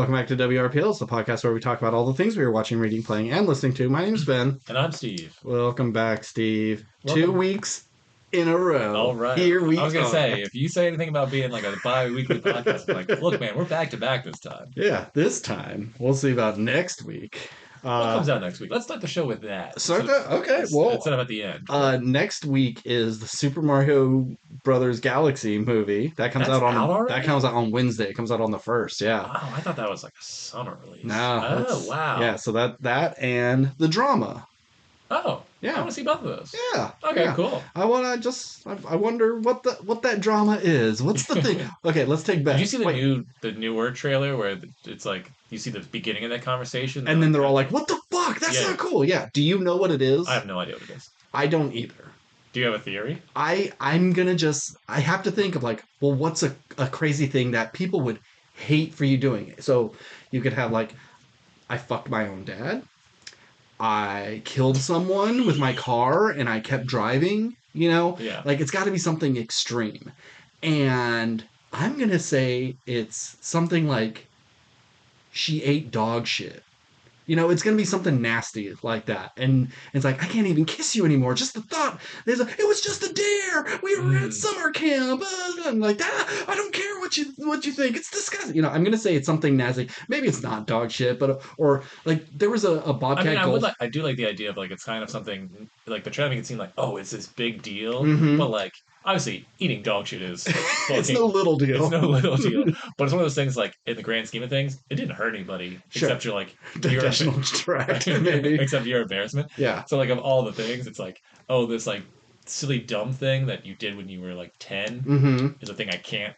Welcome back to WRPL. It's the podcast where we talk about all the things we were watching, reading, playing, and listening to. My name's Ben. And I'm Steve. Welcome back, Steve. Welcome. 2 weeks in a row. All right. Here we I was going are. to say, if you say anything about being like a bi-weekly podcast, I'm like, look, man, we're back to back this time. Yeah, this time. We'll see about next week. What comes out next week? Let's start the show with that. Start that? Okay, well. Instead of at the end. Next week is the Super Mario Brothers Galaxy movie. That comes out on Wednesday. It comes out on the 1st, yeah. Wow, I thought that was like a summer release. No. Oh, wow. Yeah, so that and the drama. Oh, yeah. I want to see both of those. Yeah. Okay, yeah. cool. I wonder what that drama is. What's the thing? Okay, let's take back. Did you see the newer trailer where it's like you see the beginning of that conversation, and then they're all like, "What the fuck? That's not cool." Yeah. Do you know what it is? I have no idea what it is. I don't either. Do you have a theory? I'm gonna I have to think of like, well, what's a crazy thing that people would hate for you doing? So you could have like, I fucked my own dad. I killed someone with my car and I kept driving, Yeah. Like it's got to be something extreme. And I'm going to say it's something like she ate dog shit. It's going to be something nasty like that. And it's like, I can't even kiss you anymore. Just the thought, it was just a dare. We were at summer camp. I'm like, that. I don't care what you think. It's disgusting. I'm going to say it's something nasty. Maybe it's not dog shit, or like there was a Bobcat Gold. I do like the idea of like, it's kind of something like they're trying to make it seem like, oh, it's this big deal. Mm-hmm. But like, obviously, eating dog shit is it's no little deal. It's no little deal. But it's one of those things like, in the grand scheme of things, it didn't hurt anybody. Sure. Except you're like... Digestional tract, maybe. Except your embarrassment. Yeah. So like, of all the things, it's like, oh, this like silly dumb thing that you did when you were like 10 is a thing I can't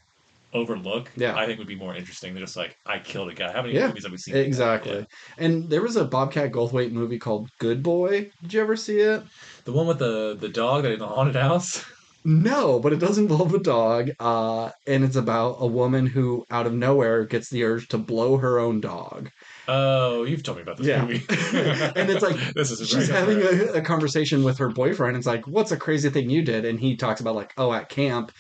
overlook. Yeah. I think would be more interesting than just like, I killed a guy. How many movies have we seen? Exactly. Yeah. And there was a Bobcat Goldthwait movie called Good Boy. Did you ever see it? The one with the dog that in the haunted house? No, but it does involve a dog, and it's about a woman who, out of nowhere, gets the urge to blow her own dog. Oh, you've told me about this movie. And it's like, she's having a conversation with her boyfriend. It's like, what's a crazy thing you did? And he talks about like, oh, at camp,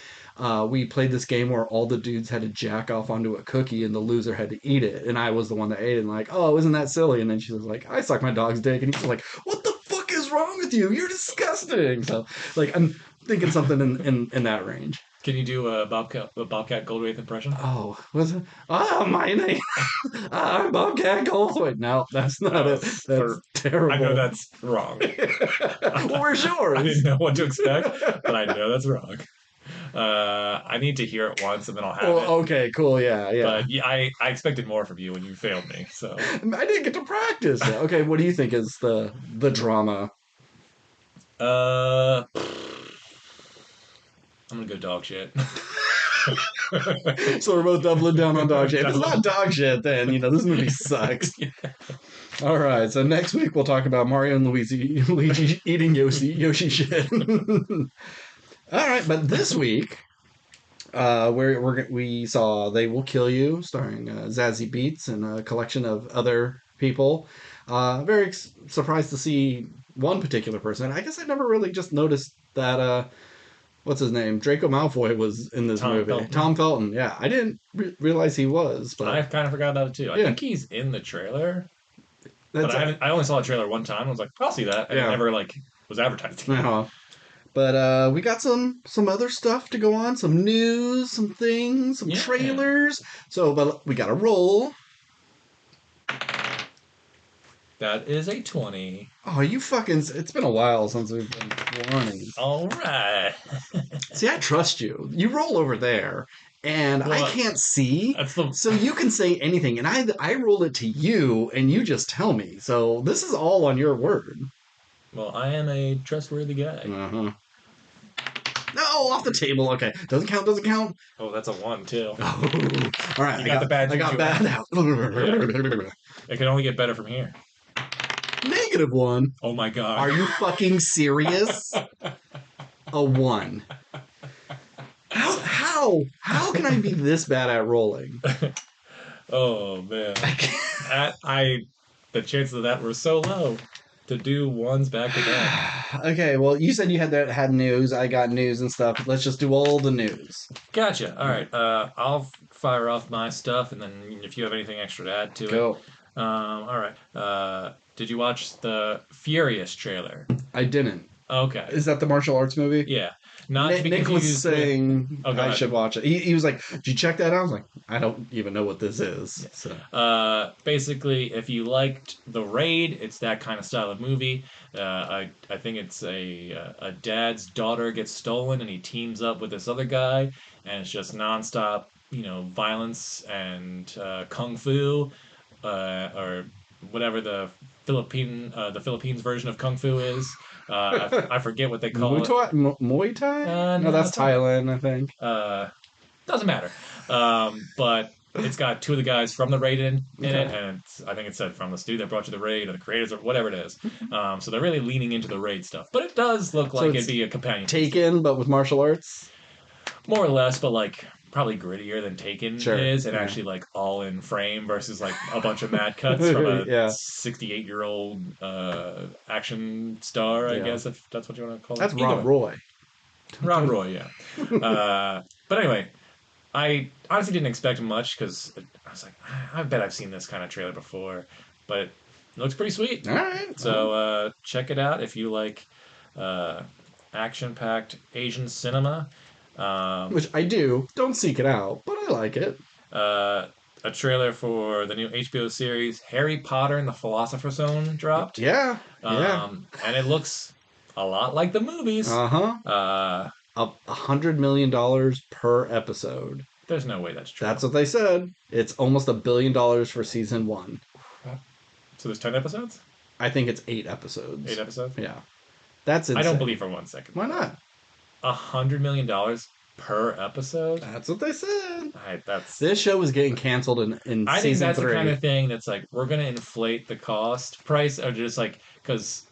we played this game where all the dudes had to jack off onto a cookie and the loser had to eat it. And I was the one that ate it. And like, oh, isn't that silly? And then she was like, I suck my dog's dick. And he's like, what the fuck is wrong with you? You're disgusting. So like, I'm thinking something in that range. Can you do a Bobcat Goldthwait impression? Oh, was it? Oh, my name. I'm Bobcat Goldthwait. No, that's not it. That's terrible. I know that's wrong. Where's yours? I didn't know what to expect, but I know that's wrong. I need to hear it once and then I'll have it. Okay, cool. Yeah. But yeah, I expected more from you when you failed me. So I didn't get to practice. Okay, what do you think is the drama? I'm gonna go dog shit. So we're both doubling down on dog shit. If it's not dog shit, then this movie sucks. Yeah. All right, so next week we'll talk about Mario and Luigi eating Yoshi shit. All right, but this week we saw They Will Kill You, starring Zazie Beetz and a collection of other people. Very surprised to see one particular person. I guess I never really just noticed that. What's his name? Draco Malfoy was in this movie. Felton. Tom Felton. Yeah, I didn't realize he was. But I kind of forgot about it too. I think he's in the trailer. But I only saw the trailer one time. I was like, I'll see that. And it never was advertised. But we got some other stuff to go on. Some news, some things, some trailers. So, but we got to roll. That is a 20. Oh, you fucking... It's been a while since we've been running. All right. See, I trust you. You roll over there, and I can't see, so you can say anything. And I roll it to you, and you just tell me. So this is all on your word. Well, I am a trustworthy guy. Uh-huh. No, off the table. Okay. Doesn't count. Oh, that's a 1, too. Oh. All right. I got bad out. It can only get better from here. -1. Oh my god. Are you fucking serious? A 1. How can I be this bad at rolling? Oh man. The chances of that were so low. to do ones back to back. Okay, well, you said you had news. I got news and stuff. Let's just do all the news. Gotcha. All All right, right. I'll fire off my stuff, and then if you have anything extra to add to it. go. All right. Did you watch the Furious trailer? I didn't. Okay. Is that the martial arts movie? Yeah. Not to be Nick was confused with. saying Oh, go I ahead. should watch it. He was like, "Did you check that out?" I was like, "I don't even know what this is." Yeah. So Basically, if you liked The Raid, it's that kind of style of movie. I think it's a dad's daughter gets stolen and he teams up with this other guy, and it's just nonstop, violence and kung fu, or whatever the Philippines version of kung fu is. I forget what they call it. Muay Thai? No, No, that's it's not. Thailand, I think. Doesn't matter. But it's got two of the guys from the raid in it, Okay. and I think it said from the studio that brought you the raid or the creators or whatever it is. So they're really leaning into the raid stuff, but it does look So like it'd it's be a companion piece to it, Taken, but with martial arts. more or less, but like probably grittier than Taken Sure. is, and Yeah. actually like all in frame versus like a bunch of mad cuts from a Yeah. 68-year-old action star, I Yeah. guess if that's what you want to call it. That's Either Rob way, Roy. Rob Roy, yeah. But anyway, I honestly didn't expect much because I was like, I bet I've seen this kind of trailer before, but it looks pretty sweet. All right. Well, So check it out if you like uh, action-packed Asian cinema. Um, which I do. Don't seek it out, but I like it. uh, a trailer for the new HBO series Harry Potter and the Philosopher's Stone dropped, Yeah. Yeah. and it looks a lot like the movies. Uh-huh. Uh, $100 million per episode. there's no way that's true. That's what they said. It's almost $1 billion for season one. So there's 10 episodes? I think it's eight 8 episodes. episodes? Yeah. That's I don't insane. believe for 1 second. Why not? $100 million per episode? That's what they said. That's. This show is getting canceled in I think season that's the kind three. of thing that's like we're gonna inflate the cost price, or just like because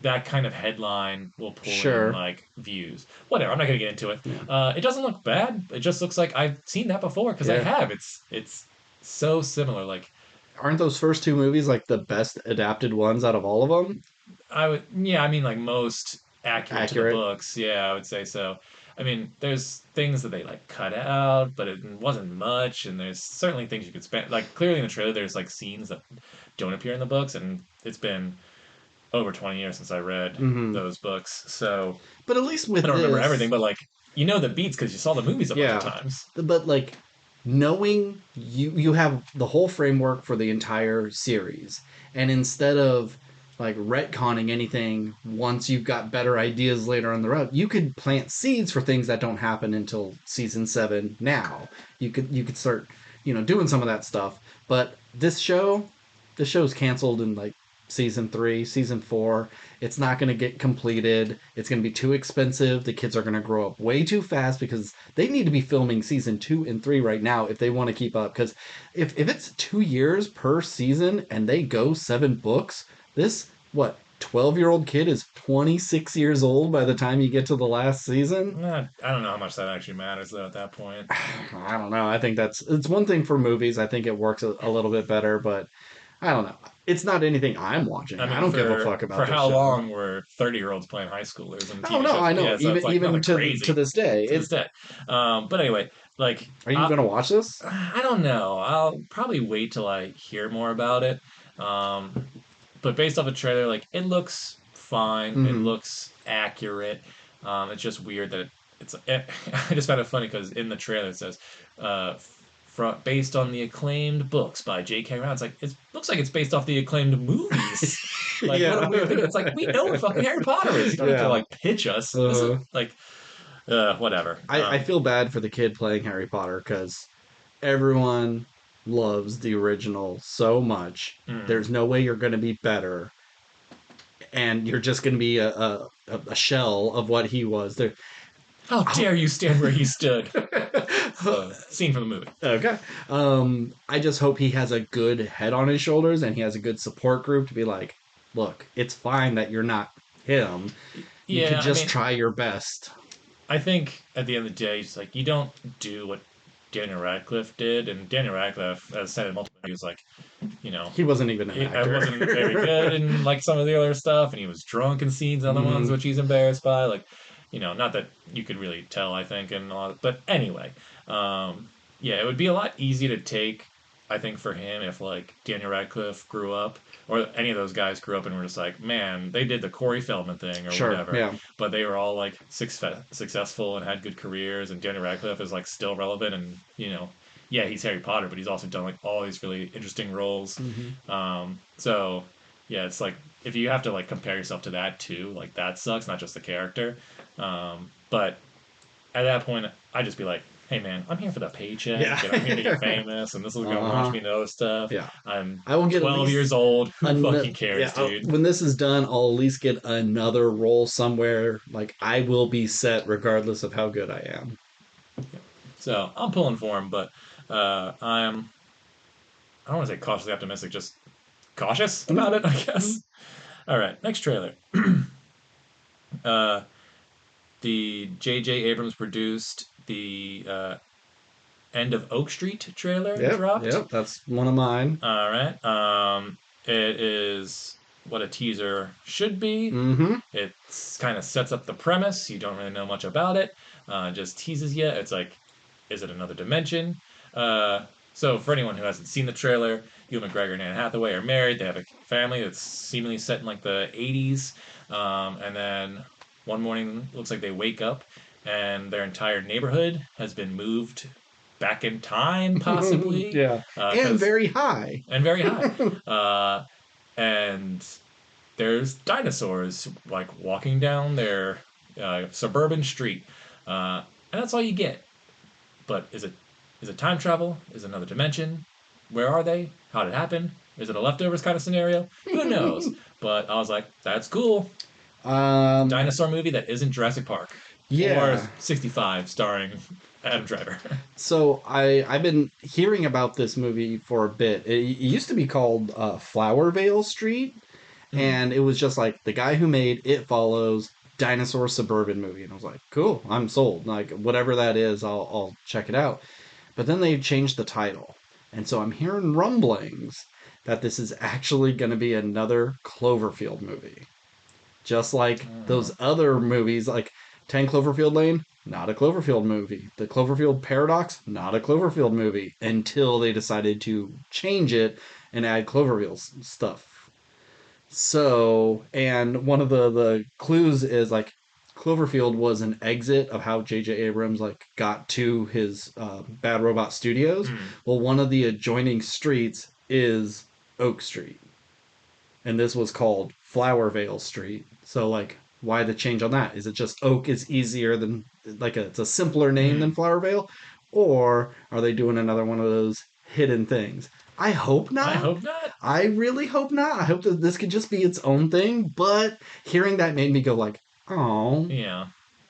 that kind of headline will pull in Sure. like views. Whatever. I'm not gonna get into it. Yeah. It doesn't look bad. It just looks like I've seen that before because I Yeah. have. It's so similar. Like Aren't those first two movies like the best adapted ones out of all of them? I would, yeah, I mean, like most accurate to the Accurate. books. Yeah, I would say so. I mean, there's things that they like cut out, but it wasn't much, and there's certainly things you could spend. Like clearly in the trailer, there's like scenes that don't appear in the books, and it's been over 20 years since I read Hmm. those books, so But at least I with don't remember this, everything. But like, the beats because you saw the movies a bunch of yeah. times. But like knowing you have the whole framework for the entire series, and instead of like retconning anything once you've got better ideas later on the road, you could plant seeds for things that don't happen until season seven. Now you could start doing some of that stuff. But this show's canceled in like season three, season four. It's not going to get completed. It's going to be too expensive. The kids are going to grow up way too fast because they need to be filming season two and three right now if they want to keep up. Because if it's 2 years per season and they go 7 books, this, what, 12-year-old kid is 26 years old by the time you get to the last season? I don't know how much that actually matters though at that point. I don't know. I think it's one thing for movies. I think it works a little bit better, but I don't know. It's not anything I'm I watching. I mean, don't give a for fuck for about this how show. long were 30-year-olds playing high schoolers in Oh TV no, shows? I know. Yeah, so it's Even like even nothing to crazy this day, to this day. But anyway, like are you gonna watch this? I don't know. I'll probably wait till I hear more about it. Um, but based off the trailer, like it looks fine. It Mm-hmm. looks accurate. It's just weird that I just found it funny because in the trailer it says, based on the acclaimed books by J.K. Rowling. It's like it looks like it's based off the acclaimed movies. Like what a Yeah. weird thing. It's like we know what fucking Harry Potter is. You don't have to Yeah. like pitch us. This is Uh, like whatever. I feel bad for the kid playing Harry Potter because everyone loves the original so much. Mm. There's no way you're gonna be better, and you're just gonna be a shell of what he was. There. How dare you stand where he stood? Scene from the movie. Okay. I just hope he has a good head on his shoulders and he has a good support group to be like, look, it's fine that you're not him. You could Yeah, I just mean, try your best. I think at the end of the day, it's like you don't do what Daniel Radcliffe did, and Daniel Radcliffe, as said in multiple interviews, like, you know, He wasn't even an I wasn't very good actor. in like some of the other stuff, and he was drunk in scenes and other ones, Mm, which he's embarrassed by. Like, not that you could really tell, I think, and a lot. But anyway, um, yeah, it would be a lot easier to take, I think, for him if like Daniel Radcliffe grew up, or any of those guys grew up and were just like, man, they did the Corey Feldman thing or sure, whatever, yeah. but they were all like successful and had good careers, and Daniel Radcliffe is like still relevant, and yeah, he's Harry Potter, but he's also done like all these really interesting roles. Hmm. So yeah, it's like if you have to like compare yourself to that too, like that sucks, not just the character. But at that point, I'd just be like, hey man, I'm here for the Yeah. paycheck, and I'm here to get famous, and this is gonna launch Uh-huh. me into other stuff. Yeah. I'm I will get at 12 least years old. Who fucking yeah, cares, dude? when this is done, I'll at least get another role somewhere. Like I will be set regardless of how good I am. So I'm pulling for him, but I'm I don't want to say cautiously optimistic, just cautious about Mhm. it, I Mhm. guess. All right, next trailer. uh, the J.J. Abrams produced the End of Oak Street trailer Yep, dropped. yep, that's one of mine. All right. It is what a teaser should be. Mm-hmm. It kind of sets up the premise. You don't really know much about it. Just teases you. It's like, is it another dimension? So for anyone who hasn't seen the trailer, Ewan McGregor and Anne Hathaway are married. They have a family that's seemingly set in like the 80s. And then one morning, looks like they wake up and their entire neighborhood has been moved back in time, possibly, Yeah, and because very high. and very high. Uh, and there's dinosaurs like walking down their suburban street, and that's all you get. But is it time travel? Is it another dimension? Where are they? How did it happen? Is it a leftovers kind of scenario? Who knows? But I was like, that's cool. um, Dinosaur movie that isn't Jurassic Park or yeah. 65 starring Adam Driver. So I've been hearing about this movie for a bit. It used to be called Flower Vale Street, Hmm. and it was just like the guy who made It Follows dinosaur suburban movie, and I was like, cool, I'm sold. Like whatever that is, I'll check it out. But then they changed the title, and so I'm hearing rumblings that this is actually going to be another Cloverfield movie, just like those Oh. other movies, like 10 Cloverfield Lane. Not a Cloverfield movie. The Cloverfield Paradox, not a Cloverfield movie, until they decided to change it and add Cloverfield stuff. So, and one of the clues is like Cloverfield was an exit of how J.J. Abrams like got to his Bad Robot Studios. Hmm. Well, one of the adjoining streets is Oak Street, and this was called Flower Vale Street. So, like, why the change on that? Is it just Oak is easier than like it's a simpler name than Hmm. Flower Vale, or are they doing another one of those hidden things? I hope I not. hope not. I really hope not. I hope that this could just be its own thing. But hearing that made me go like, oh, Yeah.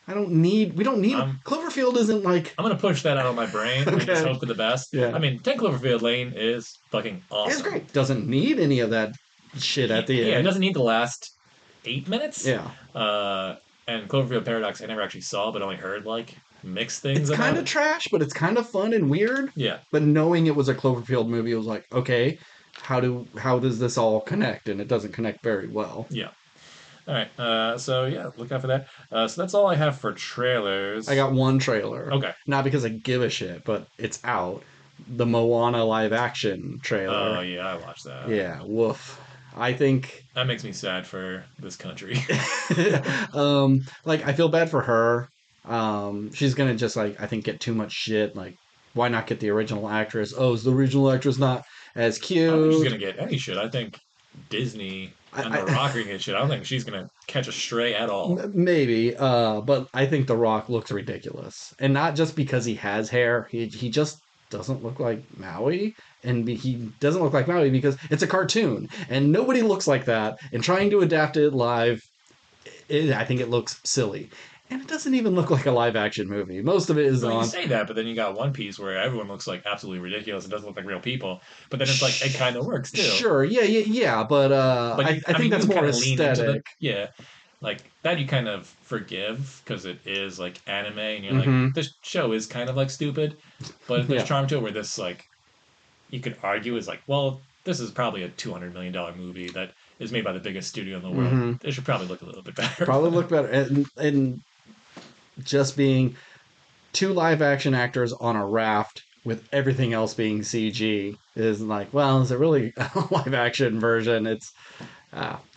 I don't need. We don't need. I'm Cloverfield isn't like I'm gonna push that out of my brain and just okay, hope for the best. I yeah, mean, 10 Cloverfield Lane is fucking it's awesome. great. Doesn't need any of that shit at the Yeah, it end. doesn't need the last 8 minutes. Yeah, Uh, and Cloverfield Paradox, I never actually saw, but only heard like mixed it's things kind about. of trash, but it's kind of fun and weird. Yeah, But knowing it was a Cloverfield movie, it was like, okay, how does this all connect? And it doesn't connect very well. yeah. All right. So yeah, look out for that. So that's all I have for I trailers. got one trailer, Okay. not because I give a shit, but it's out. The Moana live action Oh trailer. yeah, I watched that. Yeah, woof. I think That makes me sad for this country. like I feel bad for her. She's gonna just like I think get too much shit. Like, why not get the original actress? Oh, is the original actress not as I don't think she's cute? gonna get any shit. I think Disney and The I Rock are gonna get shit. I don't think she's gonna catch a stray at all. maybe, but I think The Rock looks ridiculous, and not just because he has hair. He just doesn't look like Maui, and he doesn't look like Maui because it's a cartoon, and nobody looks like that. And trying to adapt it live, I think it looks silly. And it doesn't even look like a live action movie. Most of it is Well, you on. say that, but then you got One Piece where everyone looks like absolutely ridiculous. It doesn't look like real people, but then it's like it kind of works too. Sure, yeah, yeah, yeah, but But I I think mean, you that's can more kind of lean into the aesthetic. yeah. like that you kind of forgive because it is like anime, and you're like, Mm-hmm. this show is kind of like stupid, but there's Yeah. charm to it. Where this like you could argue is like, well, this is probably a $200 million movie that is made by the biggest studio in the world. Mm-hmm. It should probably look a little bit better. Probably look better. And just being two live action actors on a raft with everything else being CG is like, well, is it really a live action version? It's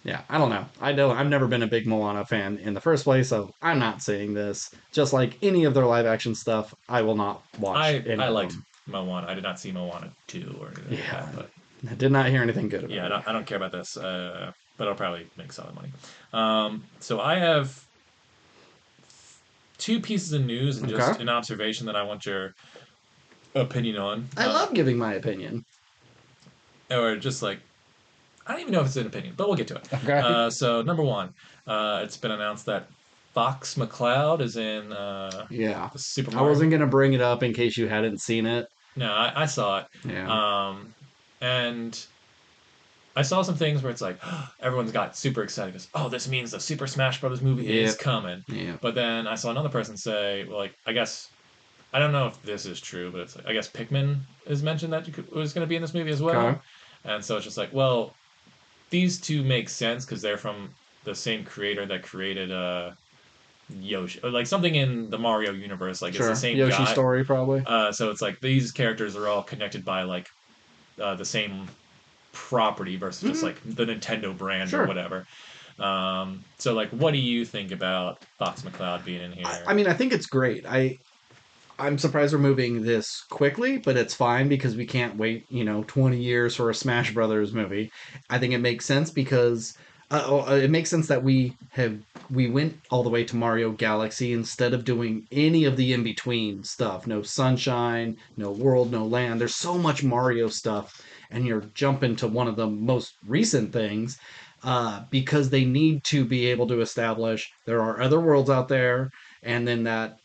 yeah, I don't know. I've never been a big Moana fan in the first place, so I'm not seeing this. Just like any of their live action stuff, I will not watch I any of liked them. Moana. I did not see Moana 2 or anything like that, Yeah, but I did not hear anything good yeah, about it. I don't care about this. But I'll probably make solid money. So I have two pieces of news and Okay. just an observation that I want your opinion on. I love giving my opinion. Or just like I don't even know if it's an opinion, but we'll get to it. Okay. So number one, it's been announced that Fox McCloud is in Yeah. the Super I Mario wasn't movie. gonna bring it up in case you hadn't seen it. No, I saw it, Yeah. and I saw some things where it's like everyone's got super excited because oh, this means the Super Smash Brothers movie is Yep. coming. Yeah. But then I saw another person say, well, like I guess I don't know if this is true, but it's like I guess Pikmin is mentioned that was going to be in this movie as Okay. well, and so it's just like well, these two make sense because they're from the same creator that created Yoshi, or like something in the Mario universe. Like it's the Sure. same Yoshi guy. story probably. So it's like these characters are all connected by like the same property versus just Hmm. like the Nintendo brand or Sure. whatever. So like, what do you think about Fox McCloud being in I here? mean, I think it's great. I'm surprised we're moving this quickly, but it's fine because we can't wait, 20 years for a Smash Brothers movie. I think it makes sense because it makes sense that we went all the way to Mario Galaxy instead of doing any of the in between stuff. No Sunshine, no World, no Land. There's so much Mario stuff, and you're jumping to one of the most recent things because they need to be able to establish there are other worlds out there, and then that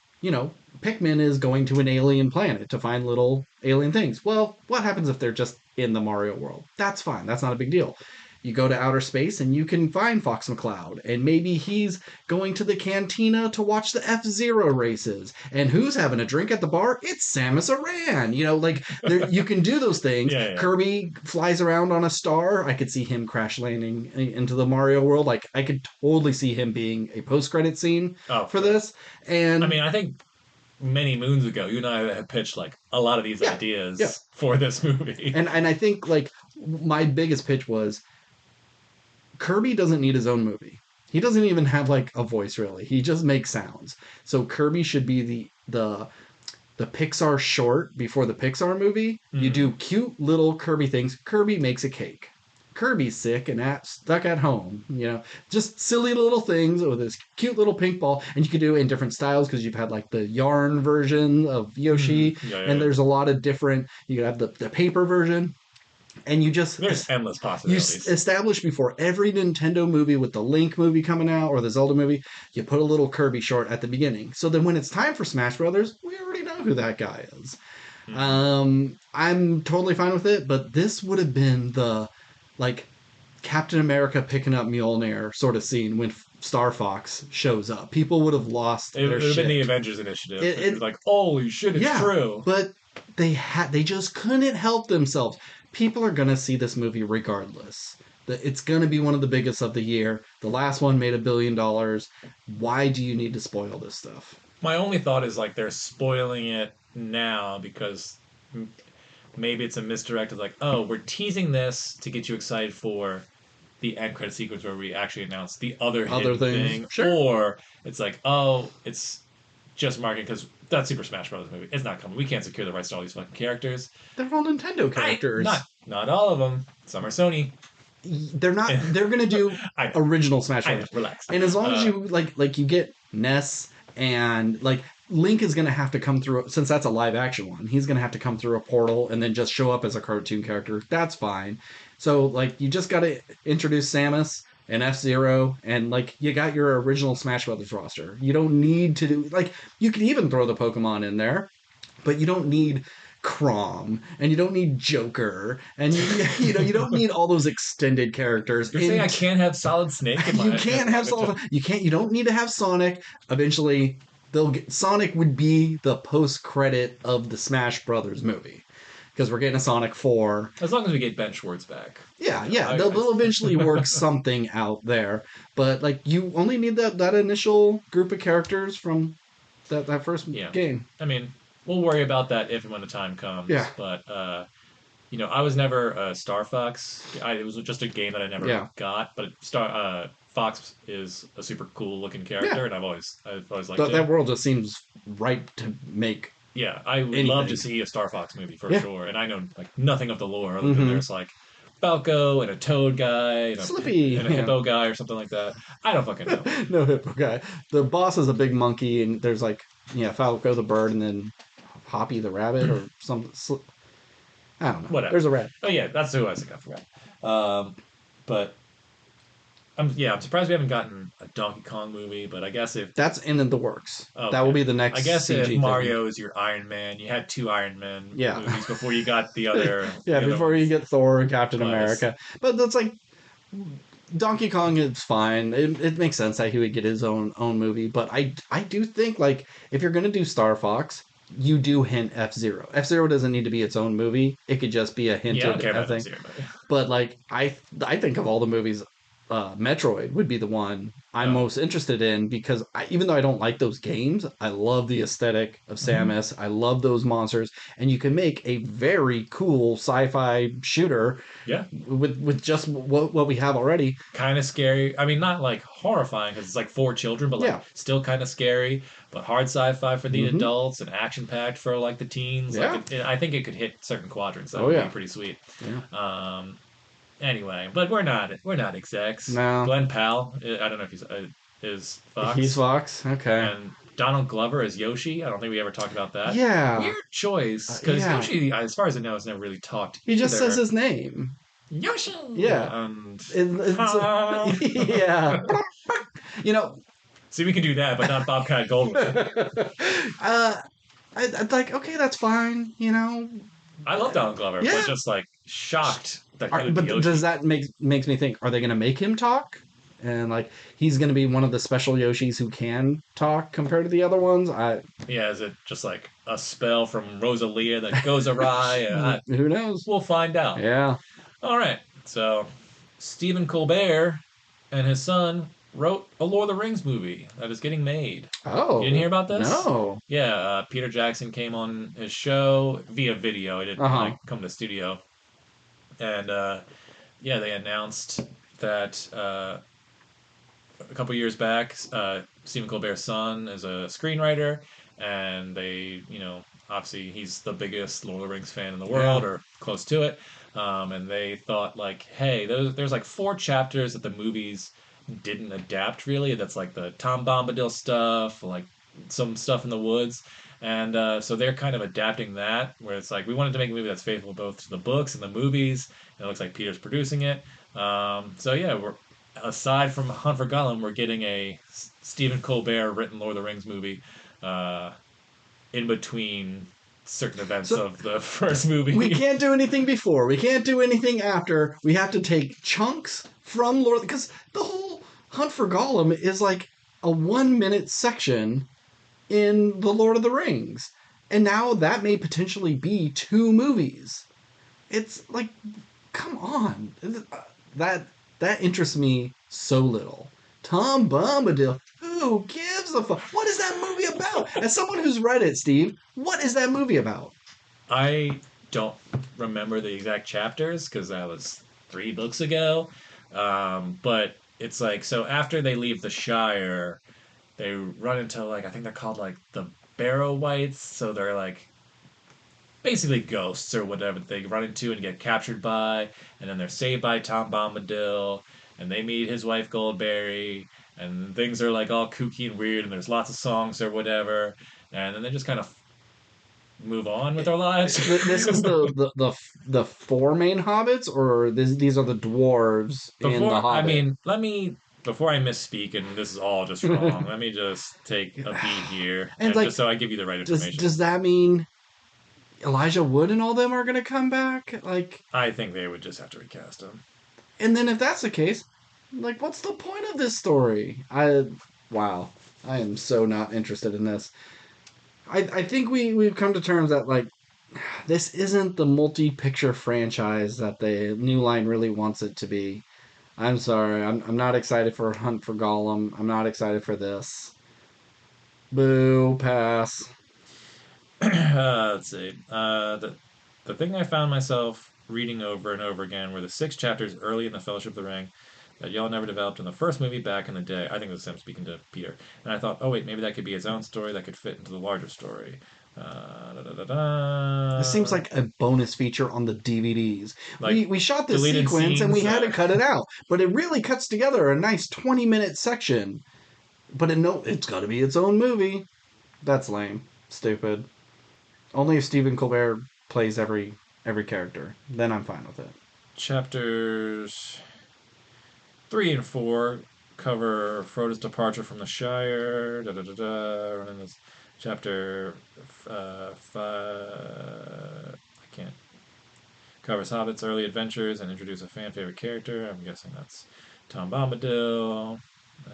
Pikmin is going to an alien planet to find little alien things. Well, what happens if they're just in the Mario world? That's fine. That's not a big deal. You go to outer space and you can find Fox McCloud, and maybe he's going to the cantina to watch the F-Zero races. And who's having a drink at the bar? It's Samus Aran. Like there, you can do those things. Yeah, yeah. Kirby flies around on a star. I could see him crash landing into the Mario world. Like I could totally see him being a post-credit scene Oh, for for sure. this. I And mean, I think many moons ago, you and I had pitched like a lot of these yeah, yeah. ideas for this movie. And I think like my biggest pitch was Kirby doesn't need his own movie. He doesn't even have like a voice really. He just makes sounds. So Kirby should be the Pixar short before the Pixar movie. You Hmm. do cute little Kirby things. Kirby makes a cake. Kirby's sick and stuck at home. Just silly little things with this cute little pink ball, and you could do it in different styles because you've had like the yarn version of Hmm. Yoshi, Yeah, yeah, and yeah. there's a lot of different. You could have the paper version, and you just There's endless you possibilities. establish before every Nintendo movie with the Link movie coming out or the Zelda movie, you put a little Kirby short at the beginning. So then when it's time for Smash Brothers, we already know who that guy is. Hmm. I'm totally fine with it, but this would have been the like Captain America picking up Mjolnir sort of scene when Star Fox shows up. People would have lost It their would have been the shit. Avengers Initiative. It, It was it like, holy shit, it's yeah, true. but they just couldn't help themselves. People are gonna see this movie regardless. It's gonna be one of the biggest of the year. The last one made $1 billion. Why do you need to spoil this stuff? My only thought is like they're spoiling it now because maybe it's a misdirect of like, oh, we're teasing this to get you excited for the end credit sequence where we actually announce the other Other hidden things, thing, sure, or it's like, oh, it's just marketing because that Super Smash Bros. Movie is not coming. We can't secure the rights to all these fucking characters. they're all Nintendo I characters. not all of them. Some are Sony. They're not. They're gonna do I know, original Smash I know. Brothers, Relax. and as long as you like you get Ness and like Link is gonna have to come through since that's a live action one. He's gonna have to come through a portal and then just show up as a cartoon character. That's fine. So like you just gotta introduce Samus and F-Zero, and like you got your original Smash Brothers roster. You don't need to do like you could even throw the Pokemon in there, but you don't need Crom, and you don't need Joker, and you don't need all those extended characters. You're saying I can't have Solid Snake in You my can't have in Sonic. You don't need to have Sonic. Eventually, Sonic would be the post credit of the Smash Brothers movie because we're getting a Sonic 4. as long as we get Ben Schwartz back. Yeah, yeah, they'll eventually work something out there, but like you only need that initial group of characters from that first Yeah. game. I mean, we'll worry about that if and when the time Yeah, comes. But I was never a Star Fox. It was just a game that I never yeah, got. But Fox is a super cool looking yeah. character, and I've always liked That him. world just seems ripe to make Yeah, I would love to anything. see a Star Fox movie for Yeah. sure. And I know like nothing of the lore other than Mm-hmm. there's like Falco and a Toad guy Slippy. and a Yeah. hippo guy or something like that. I don't fucking know. No hippo guy. The boss is a big monkey, and there's like Falco the bird, and then Hoppy the rabbit, or some. I don't know. Whatever. There's a rat. Oh yeah, that's who I think I forgot. But I'm surprised we haven't gotten a Donkey Kong movie. But I guess if That's in the works. That will okay, be the I next guess if CG thing. Mario is your Iron Man, you had two Iron Man Yeah. movies before you got the other Yeah, the other before you ones get Thor and Captain twice. America. But that's like Donkey Kong is fine. It makes sense that he would get his own movie, but I do think like if you're gonna do Star Fox, you do hint F Zero. F Zero doesn't need to be its own movie. It could just be a Yeah, I don't hinted care about F thing. Zero. But like I think of all the movies, Metroid would be the one I'm Oh, most interested in because even though I don't like those games, I love the aesthetic of hmm. Samus. I love those monsters, and you can make a very cool sci-fi shooter Yeah, with just what we have already. kind of scary. I mean, not like horrifying because it's like for children, but like Yeah. still kind of scary. But hard sci-fi for the Mm-hmm. adults and action-packed for like the teens. Like Yeah. I think it could hit certain quadrants. That Oh would be yeah. pretty sweet. Yeah. Um, Anyway, but we're not execs. No, Glenn Powell, I don't know if he's is he's Fox, Fox. Okay. and Donald Glover is Yoshi. I don't think we ever talked about that. Yeah. Weird choice, because Yeah. Yoshi, as far as I know, has never really talked He just says either. his name. Yoshi, Yeah. and Yeah. You know, see, we can do that, but not Bobcat Goldthwait. uh, I'd like, okay, that's fine. I love Donald Glover, but Yeah. just like shocked that he would be But does Yoshi. that makes me think? Are they going to make him talk? And like, he's going to be one of the special Yoshis who can talk compared to the other ones. Yeah, is it just like a spell from Rosalia that goes awry? Who knows? We'll find out. Yeah. All right. So, Stephen Colbert and his son wrote a Lord of the Rings movie that is getting made. You didn't Oh hear about this? no. Yeah, Peter Jackson came on his show via video. He Uh didn't huh. like come to the studio, and yeah, they announced that a couple years back, Stephen Colbert's son is a screenwriter, and obviously he's the biggest Lord of the Rings fan in the Yeah. world, or close to it. And they thought like, hey, there's like four chapters that the movies didn't adapt really. That's like the Tom Bombadil stuff, like some stuff in the woods. And so they're kind of adapting that, where it's like we wanted to make a movie that's faithful both to the books and the movies. And it looks like Peter's producing it. So yeah, we're aside from Hunt for Gollum, we're getting a Stephen Colbert written Lord of the Rings movie uh, in between certain events So of the first we movie. can't do anything before. We can't do anything after. We have to take chunks from Lord because the whole Hunt for Gollum is like a 1 minute section in the Lord of the Rings, and now that may potentially be two movies. It's like, come on, that that interests me so little. Tom Bombadil. Who gives a fuck? What is that movie about? As someone who's read it, Steve, what is that movie about? I don't remember the exact chapters because that was 3 books ago. But it's like so after they leave the Shire, they run into like I think they're called like the Barrow Wights. So they're like basically ghosts or whatever that they run into and get captured by, and then they're saved by Tom Bombadil, and they meet his wife Goldberry, and things are like all kooky and weird, and there's lots of songs or whatever, and then they just kind of move on with their lives. This is the four main hobbits, or these are the dwarves in the I Hobbit. mean, before I misspeak, and this is all just wrong, let me just take a beat here, And and like, just so I give you the right information. does that mean Elijah Wood and all them are gonna come back. Like, I think they would just have to recast him. and then if that's the case, like, what's the point of this story? Wow, I am so not interested in this. I think we've come to terms that like this isn't the multi-picture franchise that the New Line really wants it to be. I'm sorry, I'm not excited for Hunt for Gollum. I'm not excited for this. Boo, pass. Let's see. The thing I found myself reading over and over again were the 6 chapters early in the Fellowship of the Ring that y'all never developed in the first movie back in the day. I think this is him speaking to Peter. And I thought, oh wait, maybe that could be his own story that could fit into the larger story. Da, da, da, This seems da. like a bonus feature on the DVDs. Like We shot this deleted sequence and we scenes. had to cut it out, but it really cuts together a nice 20-minute section. But it's got to be its own movie. That's lame, stupid. Only if Stephen Colbert plays every character, then I'm fine with it. Chapters 3 and 4 cover Frodo's departure from the Shire. Da da da da. Running this chapter 5. I can't. Covers Hobbit's early adventures and introduce a fan favorite character. I'm guessing that's Tom Bombadil. Uh,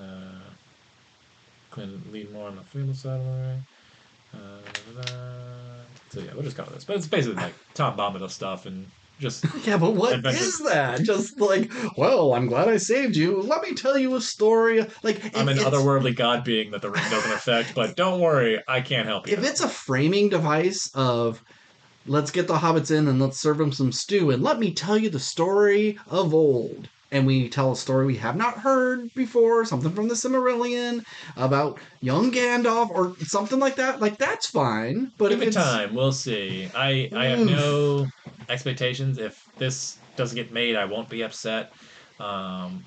Clint lead more on the female side of the ring. Da, da, da. So yeah, we'll just cover this. But it's basically like Tom Bombadil stuff and just Yeah, but what adventures. is that? Just like, well, I'm glad I saved you. Let me tell you a story. Like, I'm if an it's otherworldly god being that the ring doesn't affect, but don't worry, I can't help you. if it's a framing device of let's get the hobbits in and let's serve them some stew and let me tell you the story of old. And we tell a story we have not heard before, something from the Cimmerillion about young Gandalf or something like that. Like that's fine. But Give if it it's time, we'll see. I have oof, no expectations. If this doesn't get made, I won't be upset. Um,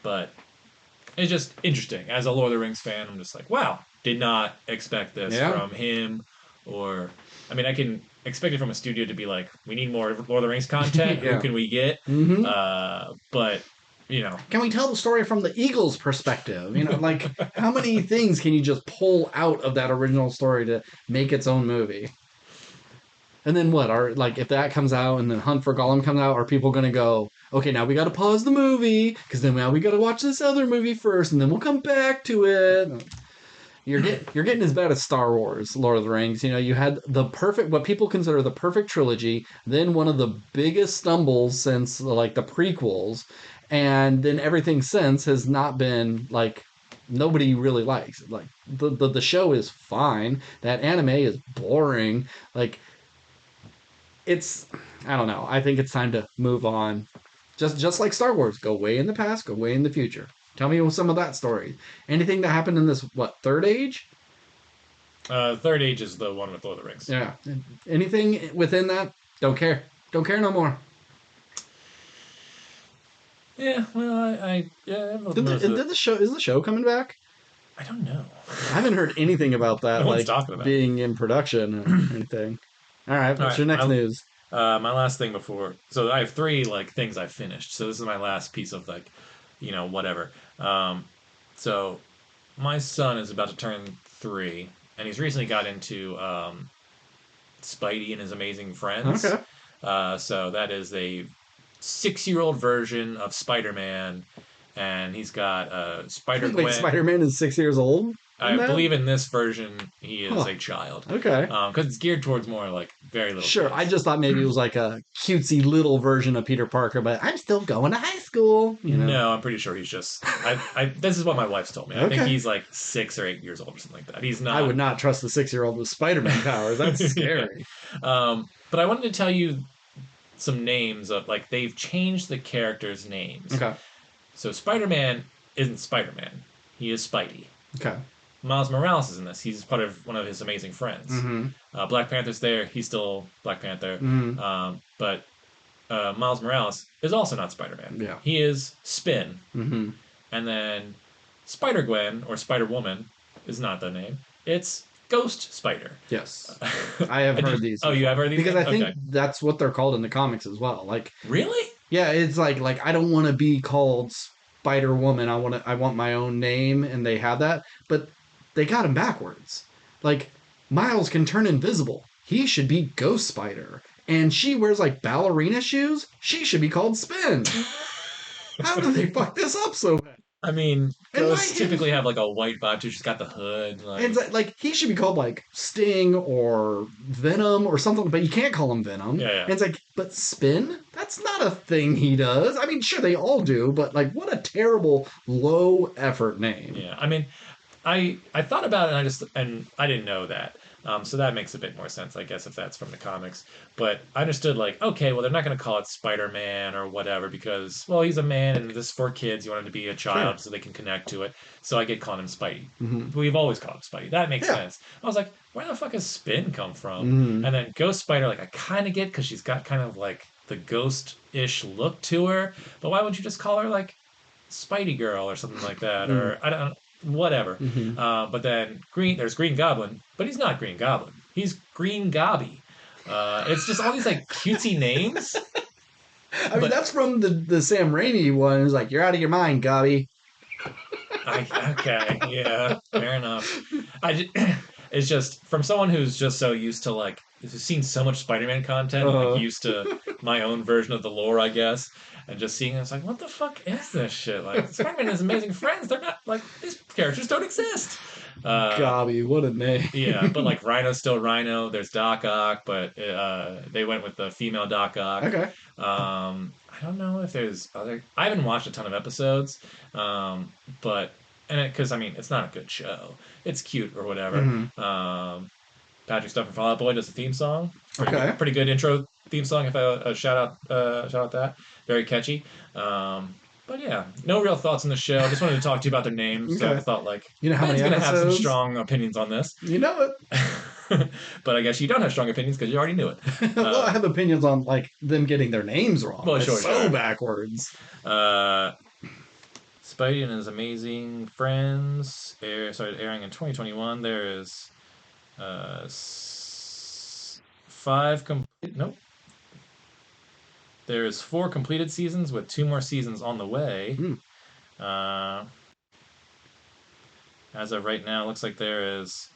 but it's just interesting. As a Lord of the Rings fan, I'm just like, wow, did not expect this yeah, from him. Or, I mean, I can expect it from a studio to be like, we need more Lord of the Rings content. Who yeah. can we get? Mm-hmm. But you know, Can we tell the story from the Eagles' perspective? Like how many things can you just pull out of that original story to make its own movie? And then what? Are like if that comes out and then Hunt for Gollum comes out, are people gonna go, okay, now we gotta pause the movie, because then now we gotta watch this other movie first, and then we'll come back to it. You're getting as bad as Star Wars, Lord of the Rings. You had the perfect what people consider the perfect trilogy, then one of the biggest stumbles since like the prequels, and then everything since has not been like nobody really likes it. Like the show is fine. That anime is boring. Like it's I don't know. I think it's time to move on. Just like Star Wars, go way in the past, go way in the future. Tell me some of that story. Anything that happened in this third age? Third Age is the one with Lord of the Rings. Yeah. Anything within that? Don't care. Don't care no more. Yeah, well, yeah, Did most of it. the show is the show coming back? I don't know. I haven't heard anything about that, No one's like talking about it. being in production or anything. All right, All what's right, your next news? my last thing before. So I have three like things I finished. So this is my last piece of like, whatever. So my son is about to turn 3, and he's recently got into Spidey and His Amazing Friends. Okay. So that is a 6-year-old version of Spider-Man, and he's got Spider Wait, Gwen. Spider-Man is 6 years old in I that? believe in this version he is Huh. a child, Okay. because it's geared towards more like very little Sure. I kids. just thought maybe it was like a cutesy little version of Peter Parker, but I'm still going to high school. No, I'm pretty sure he's just. This is what my wife's told me. I think Okay. he's like 6 or 8 years old or something like that. He's I would not. not trust the 6-year-old with Spider-Man powers. That's Yeah. scary. But I wanted to tell you some names of like they've changed the characters' names. Okay. So Spider-Man isn't Spider-Man. He is Spidey. Okay. Miles Morales is in this. He's part of one of his amazing friends. Mm-hmm. Black Panther's there. He's still Black Panther. Mm-hmm. But Miles Morales is also not Spider-Man. Yeah. He is Spin. Mm-hmm. And then Spider Gwen or Spider Woman is not the name. It's Ghost Spider. Yes. I have heard these. Oh, you have heard these? Because I think Okay. that's what they're called in the comics as well. Like, Really? yeah, it's like I don't want to be called Spider Woman. I want my own name, and they have that, but they got him backwards. Like Miles can turn invisible. he should be Ghost Spider. And she wears like ballerina shoes. She should be called Spin. How did they fuck this up so bad? I mean, And why ghosts him? typically have like a white vibe too. She's got the hood. And Like, like he should be called like Sting or Venom or something, but you can't call him Venom. yeah, And yeah. it's like, but Spin? That's not a thing he does. I mean, sure they all do, but like, what a terrible low effort name. Yeah, I mean, I thought about it and I didn't know that. So that makes a bit more sense, I guess, if that's from the comics. But I understood like, okay, well they're not going to call it Spider-Man or whatever because well he's a man and this is for kids. You want him to be a Sure. child so they can connect to it. So I get calling him Spidey. Mm-hmm. We've always called him Spidey. That makes Yeah. sense. I was like, where the fuck does Spin come from? Mm-hmm. And then Ghost Spider, like I kind of get because she's got kind of like the ghost-ish look to her. But why would you just call her like Spidey Girl or something like that, or I don't whatever. Mm-hmm. But then there's Green Goblin, but he's not Green Goblin. He's Green Gobby. It's just all these like cutesy names, I mean, but that's from the Sam Raimi one. It's like, you're out of your mind, Gobby. okay, yeah, fair enough. It's just from someone who's just so used to like who's seen so much Spider-Man content, and, like Uh, used to my own version of the lore, I guess, and just seeing it, it's like, what the fuck is this shit? Like Spider-Man has amazing friends. They're not like these characters don't exist. Uh, Gobby, what a yeah, but name. like Rhino's still Rhino. There's Doc Ock, but they went with the female Doc Ock. Okay. I don't know if there's other. I haven't watched a ton of episodes, but and because I mean it's not a good show. It's cute or whatever. Mm-hmm. Patrick Stuff from Fall Out Boy does the theme song. Okay. Pretty good intro theme song. If I shout out that very catchy. But yeah, no real thoughts on the show. Just wanted to talk to you about their names. So I Okay. thought like You know how Ben's many gonna have some episodes? strong opinions on this. You know it. But I guess you don't have strong opinions because you already knew it. Well, I Uh, have opinions on like them getting their names wrong. well, It's sure, so sure. backwards. Uh, Spidey and his amazing friends. Started airing in 2021. There is five complete. Nope. There is four completed seasons with two more seasons on the way. Hmm. Uh, as of right now, it looks like there is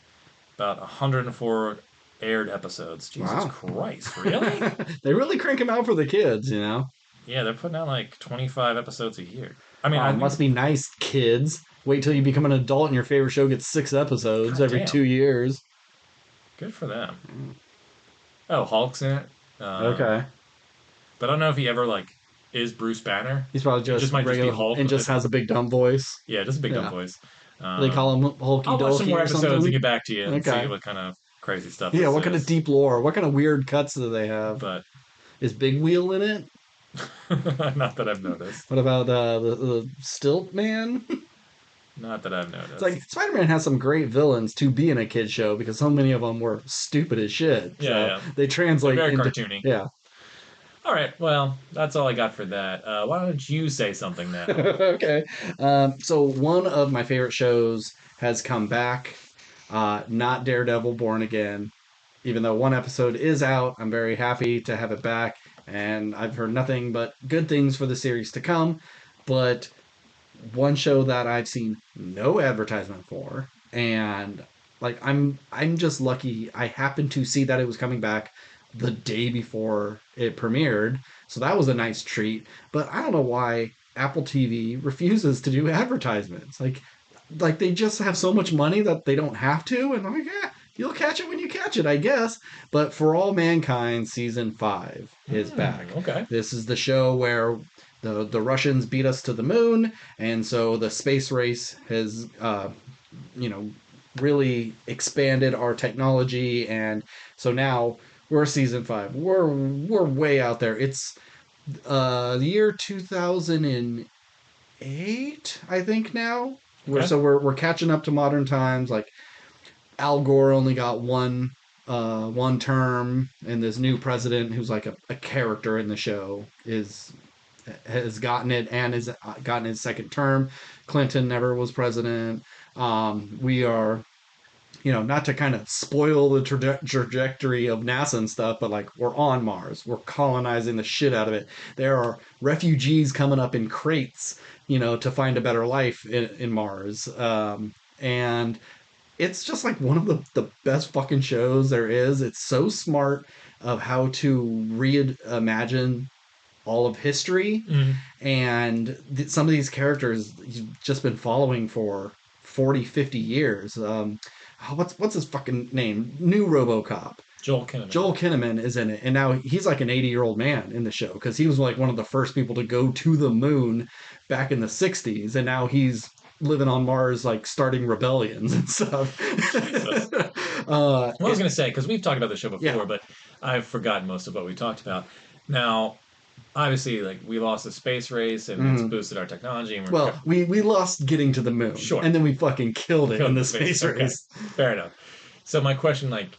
about 104 aired episodes. Jesus Wow. Christ, really? They really crank them out for the kids, you know? Yeah, they're putting out like 25 episodes a year. I mean, Oh, I must think, be nice, kids. Wait till you become an adult and your favorite show gets 6 episodes god every damn, 2 years. good for them. Oh, Hulk's in it. Okay. But I don't know if he ever like is Bruce Banner. He's probably It just just might just be regular Hulk and with just his has a big dumb voice. yeah, just a big dumb Yeah. voice. They call Um, him Hulky I'll watch some Dolky more or episodes and something. get back to you and see Okay. what kind of crazy stuff Yeah, this what kind of is. deep lore? What kind of weird cuts do they have? But Is Big Wheel in it? not that I've noticed. What about the Stilt Man? Not that I've It's like noticed. Spider-Man has some great villains to be in a kid show because so many of them were stupid as shit. Yeah, So yeah. they They're translate very into cartoony. yeah. All right, well, that's all I got for that. Why don't you say something now? Okay. So one of my favorite shows has come back. Not Daredevil Born Again. Even though one episode is out, I'm very happy to have it back, and I've heard nothing but good things for the series to come. But one show that I've seen no advertisement for, and like I'm just lucky I happened to see that it was coming back the day before it premiered, so that was a nice treat. But I don't know why Apple TV refuses to do advertisements. Like they just have so much money that they don't have to, and I'm like, yeah, you'll catch it when you catch it, I guess. But For All Mankind season 5 is back. Okay. This is the show where the Russians beat us to the moon, and so the space race has you know really expanded our technology, and so now we're season 5. We're way out there. It's the year 2008, I think now. We're Okay. so we're catching up to modern times. Like Al Gore only got one term, and this new president who's like a character in the show is has gotten it and has gotten his second term. Clinton never was president. We are, not to kind of spoil the trajectory of NASA and stuff, but like we're on Mars. We're colonizing the shit out of it. There are refugees coming up in crates, to find a better life in Mars. And it's just like one of the best fucking shows there is. It's so smart of how to reimagine all of history, Mm. and some of these characters you've just been following for 40, 50 years. What's his fucking name? New RoboCop. Joel Kinnaman. Joel Kinnaman is in it, and now he's like an 80-year-old man in the show because he was like one of the first people to go to the moon back in the 60s, and now he's living on Mars, like starting rebellions and stuff. Jesus. uh, Well, I was it, going to say, because we've talked about the show yeah. before, but I've forgotten most of what we talked about. Now, obviously, like we lost the space race and it's Mm. boosted our technology, and Well, we lost getting to the moon, sure, and then we fucking killed it in killed the the space. space Okay, race. fair enough. So my question, like,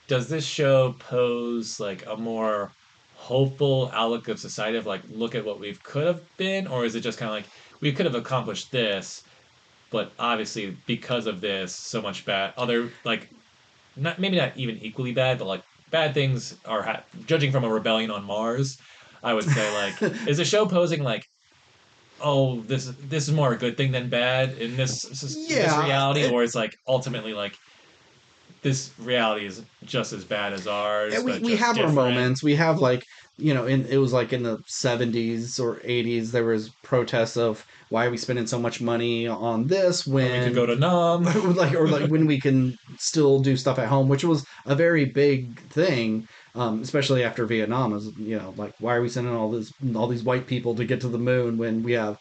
does this show pose like a more hopeful outlook of society of like look at what we could have been, or is it just kind of like we could have accomplished this, but obviously because of this, so much bad other like not maybe not even equally bad, but like bad things are judging from a rebellion on Mars. I would say like is the show posing like oh this is more a good thing than bad in this Yeah, reality, or it's like ultimately like this reality is just as bad as ours, and we but we just have our different. moments. We have like it was like in the 70s or 80s there was protests of why are we spending so much money on this When we could go when to Nam. like when we can still do stuff at home, which was a very big thing, especially after Vietnam. Is like why are we sending all these white people to get to the moon when we have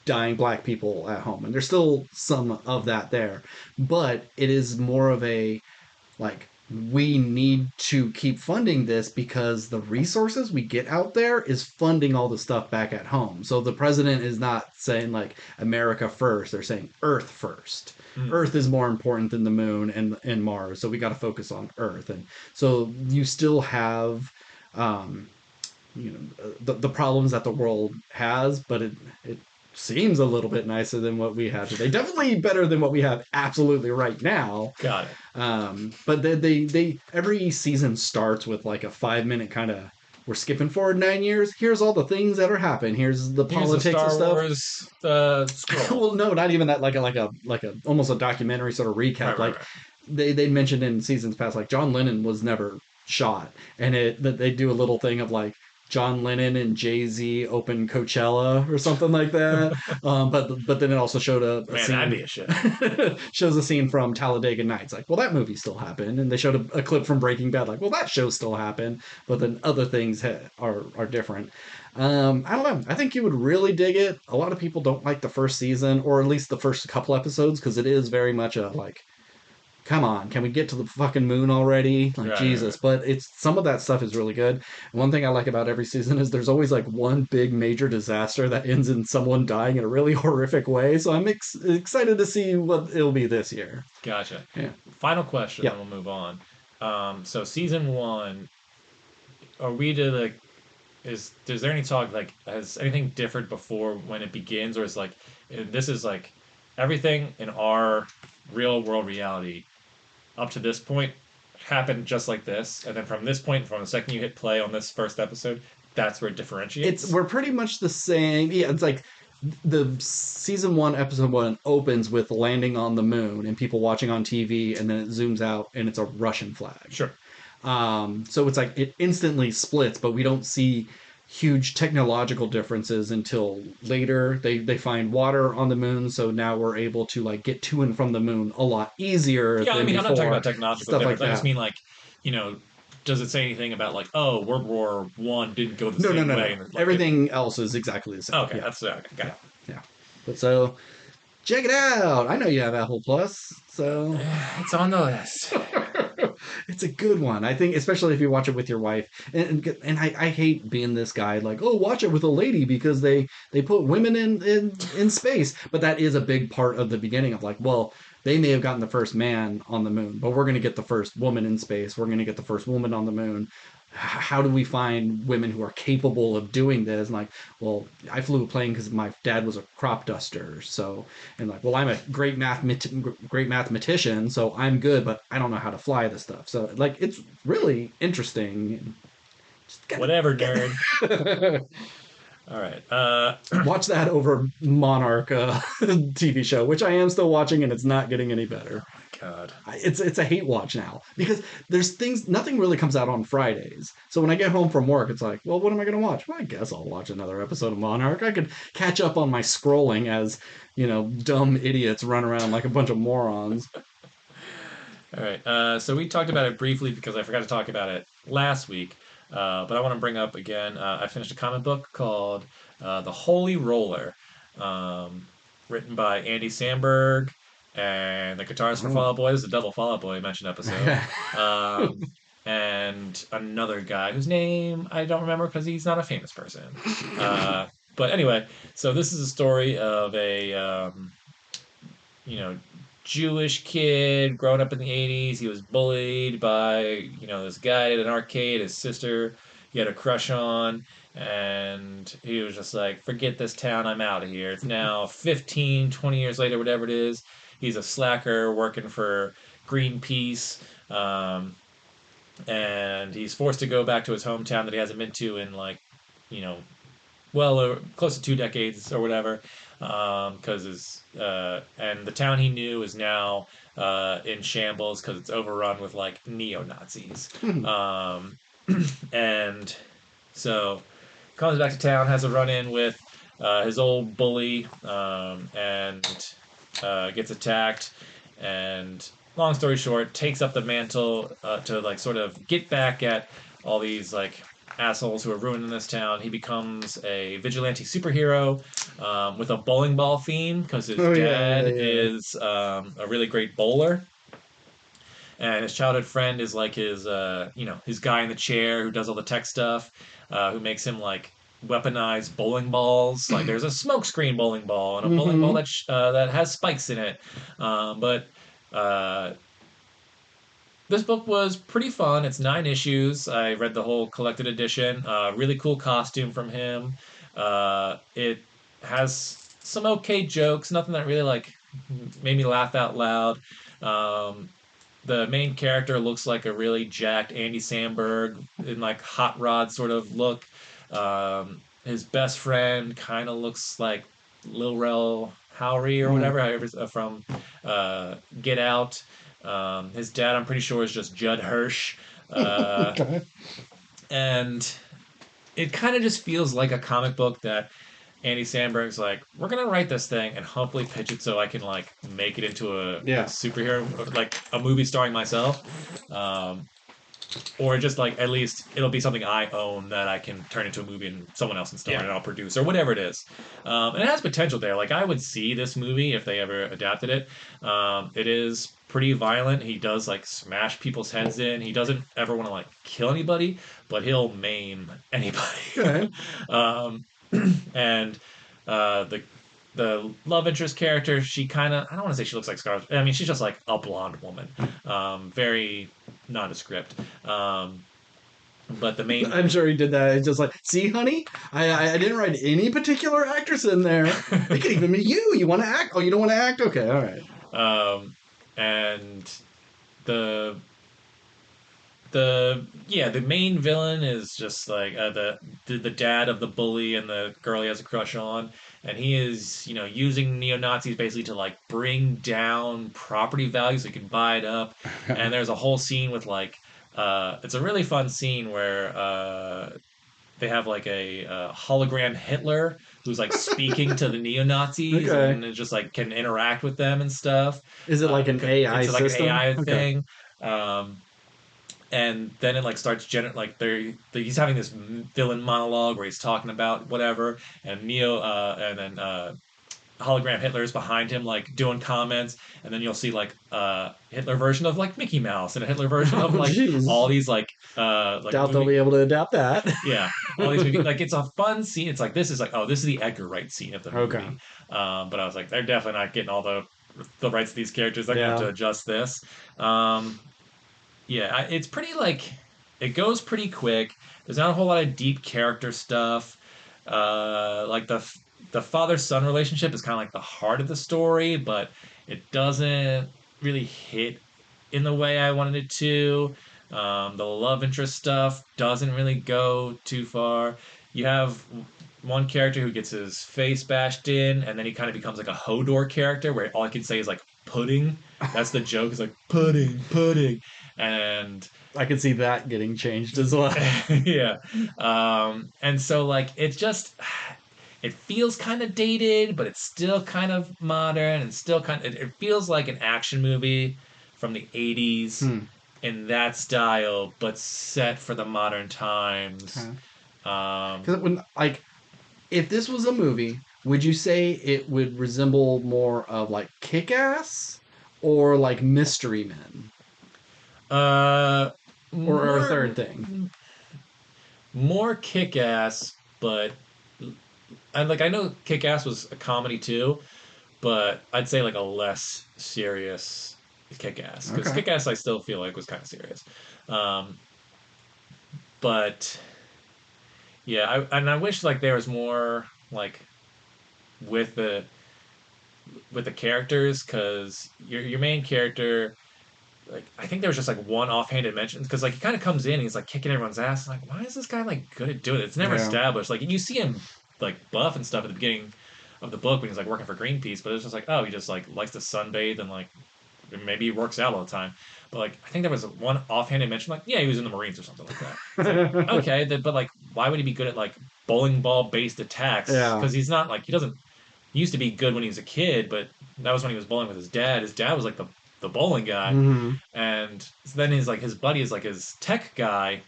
dying black people at home? And there's still some of that there, but it is more of a like we need to keep funding this because the resources we get out there is funding all the stuff back at home. So the president is not saying like America first, they're saying Earth first. Mm. Earth is more important than the moon and Mars, so we got to focus on Earth. And so you still have um, the problems that the world has, but it seems a little bit nicer than what we have today. Definitely better than what we have absolutely right now. Got it. But they every season starts with like a 5 minute kind of we're skipping forward 9 years. Here's all the things that are happening. Here's the Here's the politics and Star stuff. Wars scroll. Well, no, not even that. Like a almost a documentary sort of Right, recap. right, Like right. they mentioned in seasons past, like John Lennon was never shot, and it that they do a little thing of like John Lennon and Jay Z open Coachella or something like that. But then it also showed a Man, that'd scene be a shit. shows a scene from Talladega Nights. Like, well, that movie still happened, and they showed a clip from Breaking Bad. Like, well, that show still happened, but then other things are different. I don't know. I think you would really dig it. A lot of people don't like the first season, or at least the first couple episodes, because it is very much a like, come on, can we get to the fucking moon already? Like Right, right, Jesus. right. But it's some of that stuff is really good. And one thing I like about every season is there's always like one big major disaster that ends in someone dying in a really horrific way. So I'm excited to see what it'll be this year. Gotcha. Yeah. Final question, then Yep. we'll move on. So season one, are we to like is there any talk like has anything differed before when it begins, or is like this is like everything in our real world reality up to this point happened just like this, and then from this point, from the second you hit play on this first episode, that's where it It's differentiates. we're pretty much the same. Yeah, it's like the season one, episode one opens with landing on the moon and people watching on TV, and then it zooms out and it's a Russian flag. Sure. So it's like it instantly splits, but we don't see huge technological differences until later. They find water on the moon, so now we're able to like get to and from the moon a lot easier Yeah, I than mean, I'm not talking before. about technological Stuff like difference. I just that. mean like, you know, does it say anything about like, oh, World War I didn't go the No, no, same no, way, no. and like, Everything else is exactly the same. okay, Yeah, that's okay, got yeah, it. yeah. But so check it out. I know you have Apple Plus, so It's on the list. it's a good one. I think, especially if you watch it with your wife. And I hate being this guy like, oh, watch it with a lady because they put women in space. But that is a big part of the beginning of like, well, they may have gotten the first man on the moon, but we're going to get the first woman in space. We're going to get the first woman on the moon. How do we find women who are capable of doing this? And like, well, I flew a plane because my dad was a crop duster. So, and like, well, I'm a great mathematician, so I'm good, but I don't know how to fly this stuff. So, like, it's really interesting. Just gotta Whatever, nerd. get All right. watch that over Monarch TV show, which I am still watching, and it's not getting any better. God. It's a hate watch now because there's things nothing really comes out on Fridays. So when I get home from work, it's like, well, what am I going to watch? Well, I guess I'll watch another episode of Monarch. I could catch up on my scrolling as dumb idiots run around like a bunch of morons. All right. So we talked about it briefly because I forgot to talk about it last week. But I want to bring up again. I finished a comic book called "The Holy Roller," um, written by Andy Samberg and the guitarist for Fall Oh. Out Boy. This is a double Fall Out Boy mentioned episode. Um, and another guy whose name I don't remember because he's not a famous person. Uh, but anyway, so this is a story of a you know, Jewish kid growing up in the 80s. He was bullied by, this guy at an arcade, his sister he had a crush on. And he was just like, forget this town, I'm out of here. It's now 15, 20 years later, whatever it is. He's a slacker working for Greenpeace. And he's forced to go back to his hometown that he hasn't been to in like, you know, well, close to 2 decades or whatever, because his and the town he knew is now in shambles because it's overrun with like neo Nazis, and so comes back to town, has a run in with his old bully, and gets attacked, and long story short, takes up the mantle to like sort of get back at all these like assholes who are ruining this town. He becomes a vigilante superhero with a bowling ball theme because his Oh yeah, yeah, dad yeah. is a really great bowler, and his childhood friend is like his his guy in the chair who does all the tech stuff, who makes him like weaponized bowling balls. Like there's a smokescreen bowling ball and a bowling ball Mm-hmm. that has spikes in it, but. Uh, this book was pretty fun. It's 9 issues. I read the whole collected edition. Really cool costume from him. It has some okay jokes, nothing that really like made me laugh out loud. Um, the main character looks like a really jacked Andy Samberg in like hot rod sort of look. His best friend kind of looks like Lil Rel Howery or Mm. whatever, however from Get Out. His dad, I'm pretty sure, is just Judd Hirsch. Uh, Okay. and it kind of just feels like a comic book that Andy Samberg's like, we're gonna write this thing and hopefully pitch it so I can like make it into a Yeah. superhero, like a movie starring myself, um, or just like at least it'll be something I own that I can turn into a movie and someone else can star in Yeah. and I'll produce or whatever it is. And it has potential there. Like I would see this movie if they ever adapted it. It is pretty violent. He does like smash people's heads in. He doesn't ever want to like kill anybody, but he'll maim anybody. Okay. um, and the love interest character, she kind of I don't want to say she looks like Scarlett. I mean, she's just like a blonde woman, very nondescript. Um, but the main I'm sure he did that. It's just like, see, honey, I didn't write any particular actress in there. It could even be you. You want to act? Oh, you don't want to act? Okay, all right. and the the main villain is just like the dad of the bully and the girl he has a crush on, and he is using neo Nazis basically to like bring down property values so he can buy it up. And there's a whole scene with like it's a really fun scene where they have like a hologram Hitler who's like speaking to the neo Nazis Okay. and it just like can interact with them and stuff. Is it like an AI It's like an system? AI Okay. thing. Um, and then it like starts like he's having this villain monologue where he's talking about whatever, and and then hologram Hitler is behind him like doing comments, and then you'll see like Hitler version of like Mickey Mouse and a Hitler version Oh, of like jeez. all these like Doubt they'll movie be able to adapt that. yeah, all these movies. Like it's a fun scene. It's like this is like, oh, this is the Edgar Wright scene of the Okay. movie. But I was like, they're definitely not getting all the rights to these characters. They're gonna have to Yeah. adjust this. Um, yeah, it's pretty like it goes pretty quick. There's not a whole lot of deep character stuff. Like the father son relationship is kind of like the heart of the story, but it doesn't really hit in the way I wanted it to. The love interest stuff doesn't really go too far. You have one character who gets his face bashed in, and then he kind of becomes like a Hodor character where all I can say is like pudding. That's the joke. It's like pudding, pudding, and I could see that getting changed as well. yeah. And so like it just it feels kind of dated, but it's still kind of modern and still it feels like an action movie from the 80s Hmm. in that style, but set for the modern times. Okay. Um, Because when like if this was a movie, would you say it would resemble more of like Kick Ass or like Mystery Men uh, or a more third thing? more kick ass, but and like I know Kick Ass was a comedy too, but I'd say like a less serious Kick Ass because Okay. Kick Ass I still feel like was kind of serious, um, but yeah, I wish like there was more like with the characters because your main character like I think there was just like one offhanded mention because like he kind of comes in and he's like kicking everyone's ass like why is this guy like good at doing it? It's never Yeah. established like you see him like buff and stuff at the beginning of the book when he's like working for Greenpeace but it's just like oh he just like likes to sunbathe and like maybe he works out all the time but like I think there was one offhanded mention like yeah he was in the Marines or something like that. It's like okay but like why would he be good at like bowling ball based attacks Yeah. because he's not like he doesn't he used to be good when he was a kid, but that was when he was bowling with his dad. His dad was like the bowling guy, Hmm. and then he's like his buddy is like his tech guy,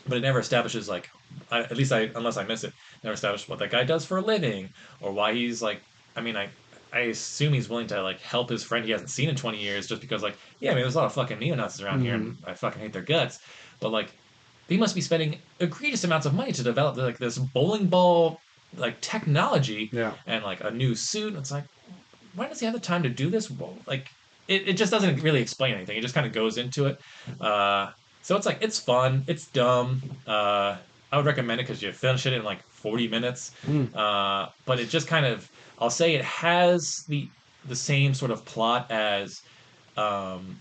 but it never establishes like at least I unless I miss it, never established what that guy does for a living or why he's like. I mean, I assume he's willing to like help his friend he hasn't seen in 20 years just because like yeah, I mean, there's a lot of fucking neo Nazis around here, Hmm. and I fucking hate their guts, but like they must be spending egregious amounts of money to develop like this bowling ball like technology Yeah. and like a new suit. It's like why does he have the time to do this? Well, like it just doesn't really explain anything. It just kind of goes into it. So it's like it's fun. It's dumb. I would recommend it because you finish it in like 40 minutes. Mm. But it just kind of I'll say it has the same sort of plot as um,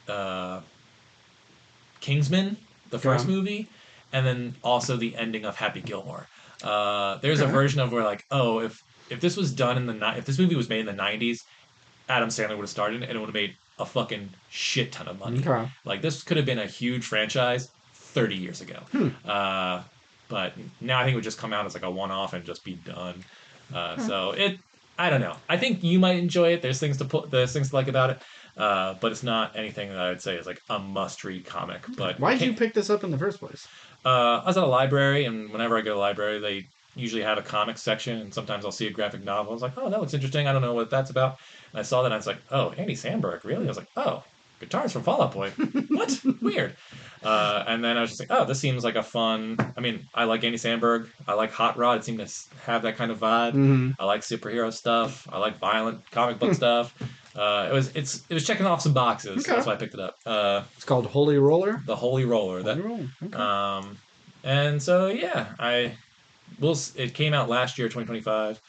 uh, Kingsman, the first Okay. movie, and then also the ending of Happy Gilmore. There's a Okay. version of where like, oh, if this was done in if this movie was made in the '90s, Adam Sandler would have started it and it would have made a fucking shit ton of money. Okay. Like this could have been a huge franchise 30 years ago. Hmm. Uh, but now I think it would just come out as like a one-off and just be done. So it, I don't know. I think you might enjoy it. There's things to like about it. But it's not anything that I would say is like a must-read comic. But Why it did you can't. pick this up in the first place? I was at a library, and whenever I go to the library, they usually have a comics section, and sometimes I'll see a graphic novel. I was like, oh, that looks interesting. I don't know what that's about. And I saw that, and I was like, oh, Andy Samberg, really? I was like, oh, guitars from Fall Out Boy. What? Weird. And then I was just like, oh, this seems like a fun. I mean, I like Andy Samberg. I like Hot Rod. It seemed to have that kind of vibe. Hmm. I like superhero stuff. I like violent comic book stuff. It was checking off some boxes. So Okay. that's why I picked it up. It's called Holy Roller. The Holy Roller. Holy That Roller. Okay. um, and so yeah, it came out last year, 2025.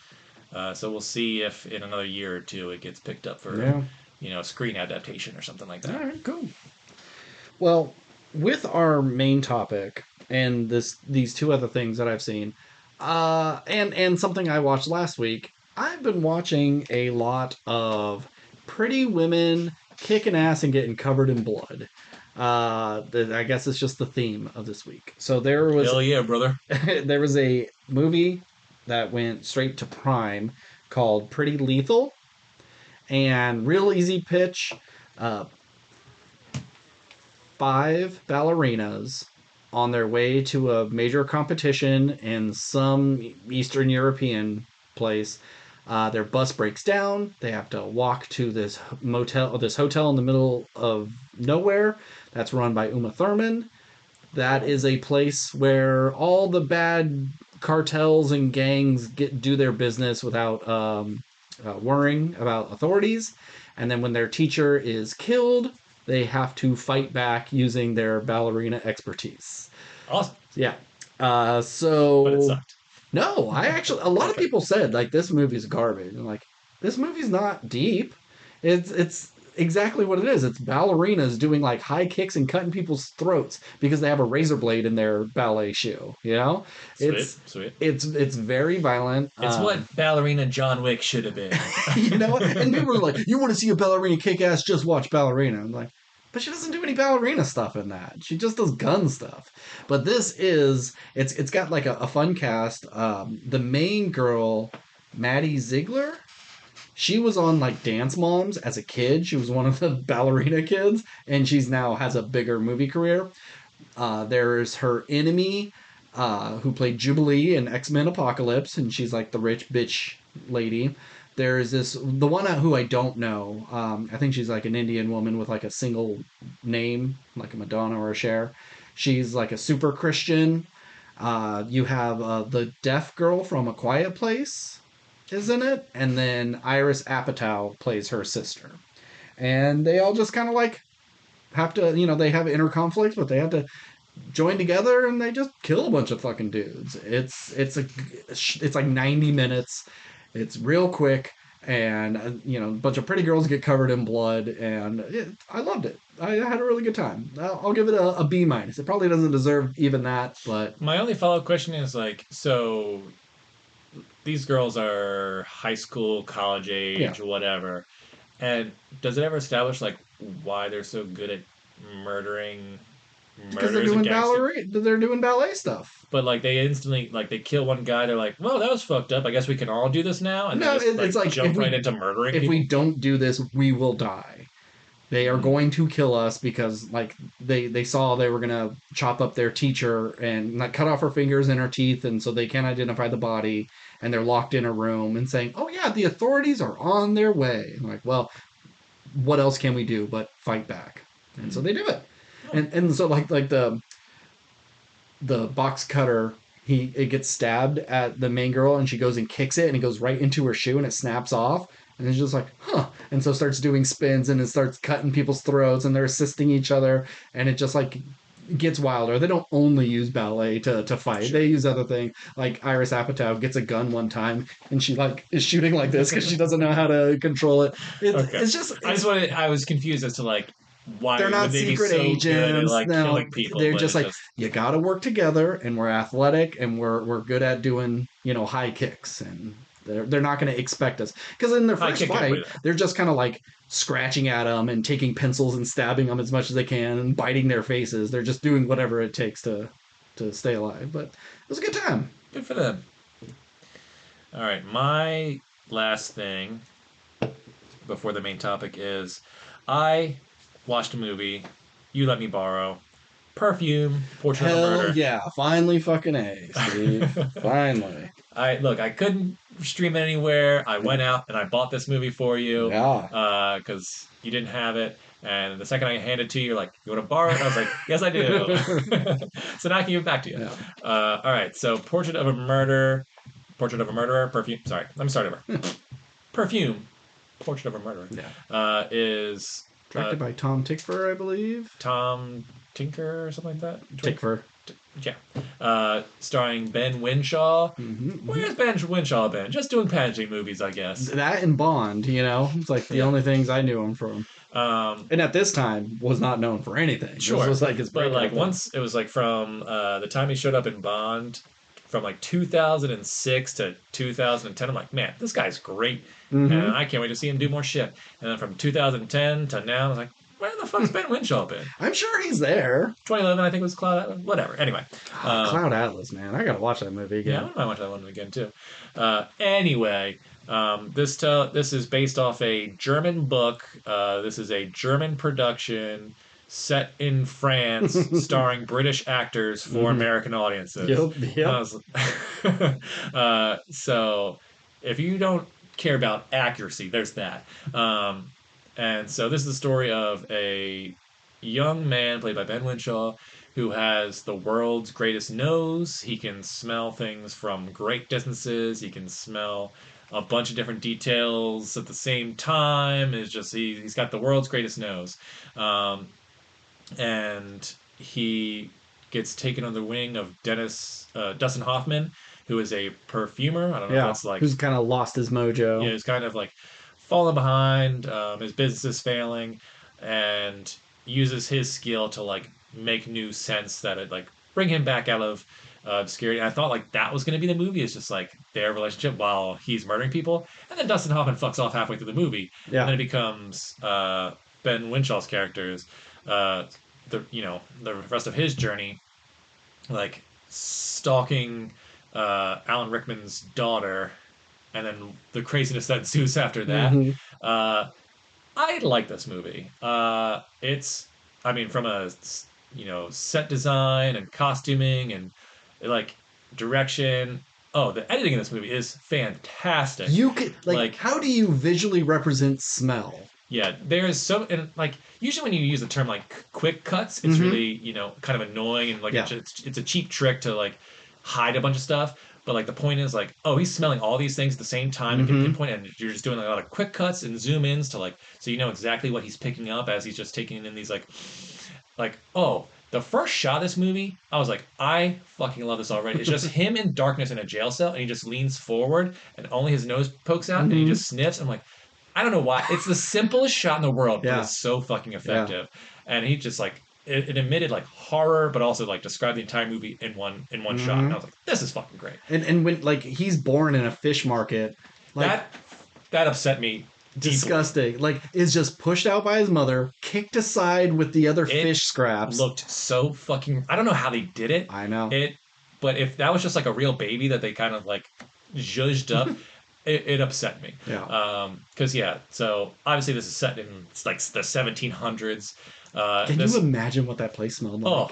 So we'll see if in another year or two it gets picked up for Yeah. screen adaptation or something like All that. right. Cool. Well, with our main topic and these two other things that I've seen, and something I watched last week, I've been watching a lot of pretty women kicking ass and getting covered in blood. I guess it's just the theme of this week. So Hell yeah, brother! there was a movie that went straight to Prime called Pretty Lethal, and real easy pitch. Uh, 5 ballerinas on their way to a major competition in some Eastern European place. Their bus breaks down. They have to walk to this hotel in the middle of nowhere that's run by Uma Thurman. That is a place where all the bad cartels and gangs do their business without worrying about authorities. And then when their teacher is killed, they have to fight back using their ballerina expertise. Awesome, Yeah. but it So sucked. no, I actually a lot of Okay. people said like this movie's garbage. And like this movie's not deep. It's exactly what it is. It's ballerinas doing like high kicks and cutting people's throats because they have a razor blade in their ballet shoe. You know, Sweet, it's sweet. it's very violent. It's what ballerina John Wick should have been. You know, and people are like, "You want to see a ballerina kick ass? Just watch ballerina." I'm like, but she doesn't do any ballerina stuff in that. She just does gun stuff. But this is it's got like a fun cast. The main girl, Maddie Ziegler, she was on like Dance Moms as a kid. She was one of the ballerina kids, and she's now has a bigger movie career. There's her enemy, who played Jubilee in X Men Apocalypse, and she's like the rich bitch lady. There's the one who I don't know. I think she's like an Indian woman with like a single name, like a Madonna or a Cher. She's like a super Christian. You have the deaf girl from A Quiet Place is in it, and then Iris Apatow plays her sister. And they all just kind of like have to, they have inner conflicts, but they have to join together and they just kill a bunch of fucking dudes. It's like 90 minutes. It's real quick, and a bunch of pretty girls get covered in blood, and I loved it. I had a really good time. I'll give it a B minus. It probably doesn't deserve even that, but My only follow up question is like, so these girls are high school, college yeah, age, whatever. And does it ever establish like why they're so good at murdering because they're murderers and doing gangsters? ballet stuff. But like they instantly like they kill one guy, they're like, well, that was fucked up. I guess we can all do this now, and then No, just it's like like jump right into murdering if we people. don't do this, we will die. They are Mm. going to kill us because like they saw they were gonna chop up their teacher and like cut off her fingers and her teeth, and so they can't identify the body, and they're locked in a room and saying, "Oh yeah, the authorities are on their way." I'm like, well, what else can we do but fight back? And so Mm. they do it, Oh, and so like the box cutter. It gets stabbed at the main girl and she goes and kicks it and it goes right into her shoe and it snaps off and it's just like huh, and so starts doing spins and it starts cutting people's throats and they're assisting each other and it just like gets wilder. They don't only use ballet to fight. They sure. use other things. Like Iris Apatow gets a gun one time and she like is shooting like this because she doesn't know how to control it. It's Okay. it's just I just it's wanted. I was confused as to like they're why would not they be secret so good at agents. like No, killing people, they're but just it's like just you got to work together, and we're athletic, and we're good at doing high kicks, and they're not going to expect us because in their high first kick fight everybody. they're just kind of like scratching at them and taking pencils and stabbing them as much as they can and biting their faces. They're just doing whatever it takes to stay alive. But it was a good time. Good for them. All right, my last thing before the main topic is I watched a movie you let me borrow Perfume, Portrait of a Hell Murder. yeah! Finally, fucking a Steve. Finally, I couldn't stream it anywhere. I yeah, went out and I bought this movie for you yeah. because you didn't have it. And the second I handed it to you, you're like, "You want to borrow it?" And I was like, "Yes, I do." So now I can give it back to you. Yeah. All right. So Portrait of a Murderer, Perfume. Sorry, let me start over. Perfume, Portrait of a Murderer, Yeah. is uh, Directed by Tom Tickfer, I believe. Tom Tinker or something like that. Tickfer. Yeah. Starring Ben Winshaw. Mm-hmm. Where's Ben Winshaw been? Just doing pageant movies, I guess. That and Bond, it's like the Yeah. only things I knew him from. Um, And at this time, was not known for anything. This sure. was like his But like breakout thing. once it was like from the time he showed up in Bond from like 2006 to 2010, I'm like, man, this guy's great. And Mm-hmm. I can't wait to see him do more shit. And then from 2010 to now, I was like, where the fuck's Ben Winshaw been? I'm sure he's there. 2011, I think was Cloud. Whatever. Anyway, Cloud Atlas, man. I gotta watch that movie yeah, I again. wouldn't mind watching that one again too. Anyway, this is based off a German book. This is a German production set in France, starring British actors for Mm-hmm. American audiences. Yep, yep. So if you don't care about accuracy, there's that. And so this is the story of a young man played by Ben Winshaw who has the world's greatest nose. He can smell things from great distances. He can smell a bunch of different details at the same time. It's just he's got the world's greatest nose, um, and he gets taken on the wing of Dustin Hoffman, who is a perfumer. I don't know if Yeah. that's like Who's kind of lost his mojo. it's kind of like falling behind, his business is failing, and uses his skill to like make new sense that it like bring him back out of obscurity. And I thought like that was going to be the movie. It's just like their relationship while he's murdering people, and then Dustin Hoffman fucks off halfway through the movie, and Yeah. then it becomes Ben Winchell's characters, uh, the rest of his journey, like stalking Alan Rickman's daughter, and then the craziness that ensues after that. Hmm. Uh, I like this movie. I mean, from a set design and costuming and like direction. Oh, the editing in this movie is fantastic. You could like, Like, how do you visually represent smell? yeah, there's so and like usually when you use the term like quick cuts, it's Hmm. really kind of annoying and like Yeah. it's a cheap trick to like hide a bunch of stuff. But like the point is like, oh, he's smelling all these things at the same time and can Hmm. pinpoint, and you're just doing like, a lot of quick cuts and zoom ins to like so you know exactly what he's picking up as he's just taking in these like oh. The first shot of this movie, I was like, I fucking love this already. It's just him in darkness in a jail cell, and he just leans forward, and only his nose pokes out, and he Hmm. just sniffs. I'm like, I don't know why. It's the simplest shot in the world, but Yeah. it's so fucking Yeah. effective. And he just like it emitted like horror, but also like described the entire movie in one shot. And I Hmm. was like, this is fucking great. And when like he's born in a fish market, like That that upset me deeply. disgusting. Like is just pushed out by his mother, kicked aside with the other It fish scraps. looked so fucking. I don't know how they did it. I know. It, but if that was just like a real baby that they kind of like zhuzhed up, it upset me. Yeah. Because yeah, so obviously this is set in like the 1700s. Can you This imagine what that place smelled oh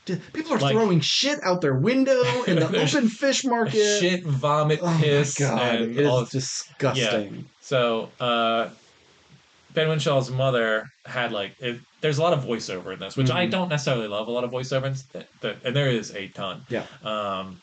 like? People are like throwing shit out their window in the there's open fish market. shit, vomit, Oh my piss, god, it and all is this. Yeah. disgusting. So Ben Winchell's mother had like there's a lot of voiceover in this, which I Hmm. don't necessarily love. A lot of voiceover, and there is a ton. Yeah. Um,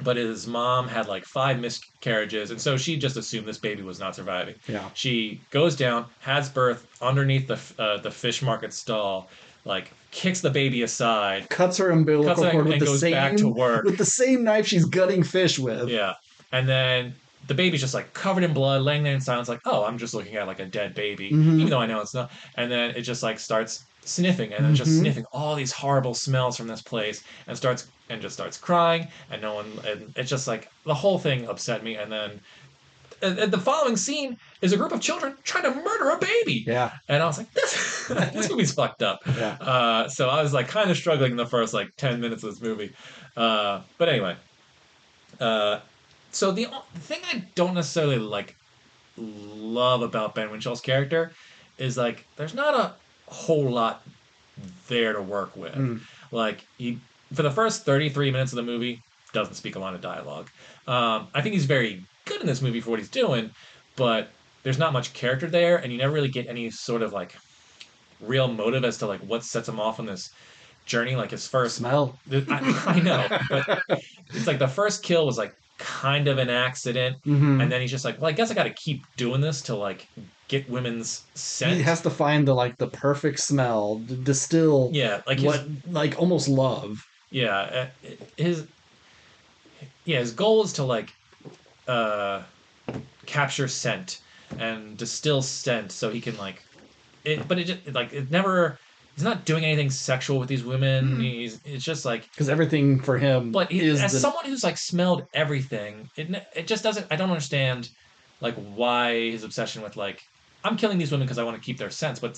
but his mom had like five miscarriages, and so she just assumed this baby was not surviving. Yeah. She goes down, has birth underneath the fish market stall, like kicks the baby aside, Cuts her cuts umbilical it, cord and goes back to work. with the same knife she's gutting fish with. Yeah. And then the baby's just like covered in blood, laying there in silence, like, oh, I'm just looking at like a dead baby, Hmm. even though I know it's not. And then it just like starts sniffing and then just Hmm. sniffing all these horrible smells from this place and just starts crying and no one and it's just like the whole thing upset me. And then and the following scene is a group of children trying to murder a baby. Yeah. And I was like, this movie's fucked up. Yeah. So I was like kind of struggling in the first like 10 minutes of this movie. But anyway, uh, so the thing I don't necessarily like love about Ben Winchell's character is like there's not a whole lot there to work with. Mm. Like he for the first 33 minutes of the movie doesn't speak a lot of dialogue. I think he's very good in this movie for what he's doing, but there's not much character there, and you never really get any sort of like real motive as to like what sets him off on this journey. Like his first Smell. I know, but it's like the first kill was like kind of an accident, Hmm. and then he's just like, well, I guess I got to keep doing this to like get women's He scent. has to find the perfect smell, distill Yeah, like his what like almost love. yeah his his goal is to like uh capture scent and distill scent so he can like it, but it just like it never. He's not doing anything sexual with these women. It's just like Because everything for him but is as the someone who's like smelled everything, it just doesn't. I don't understand like why his obsession with like I'm killing these women because I want to keep their scents, but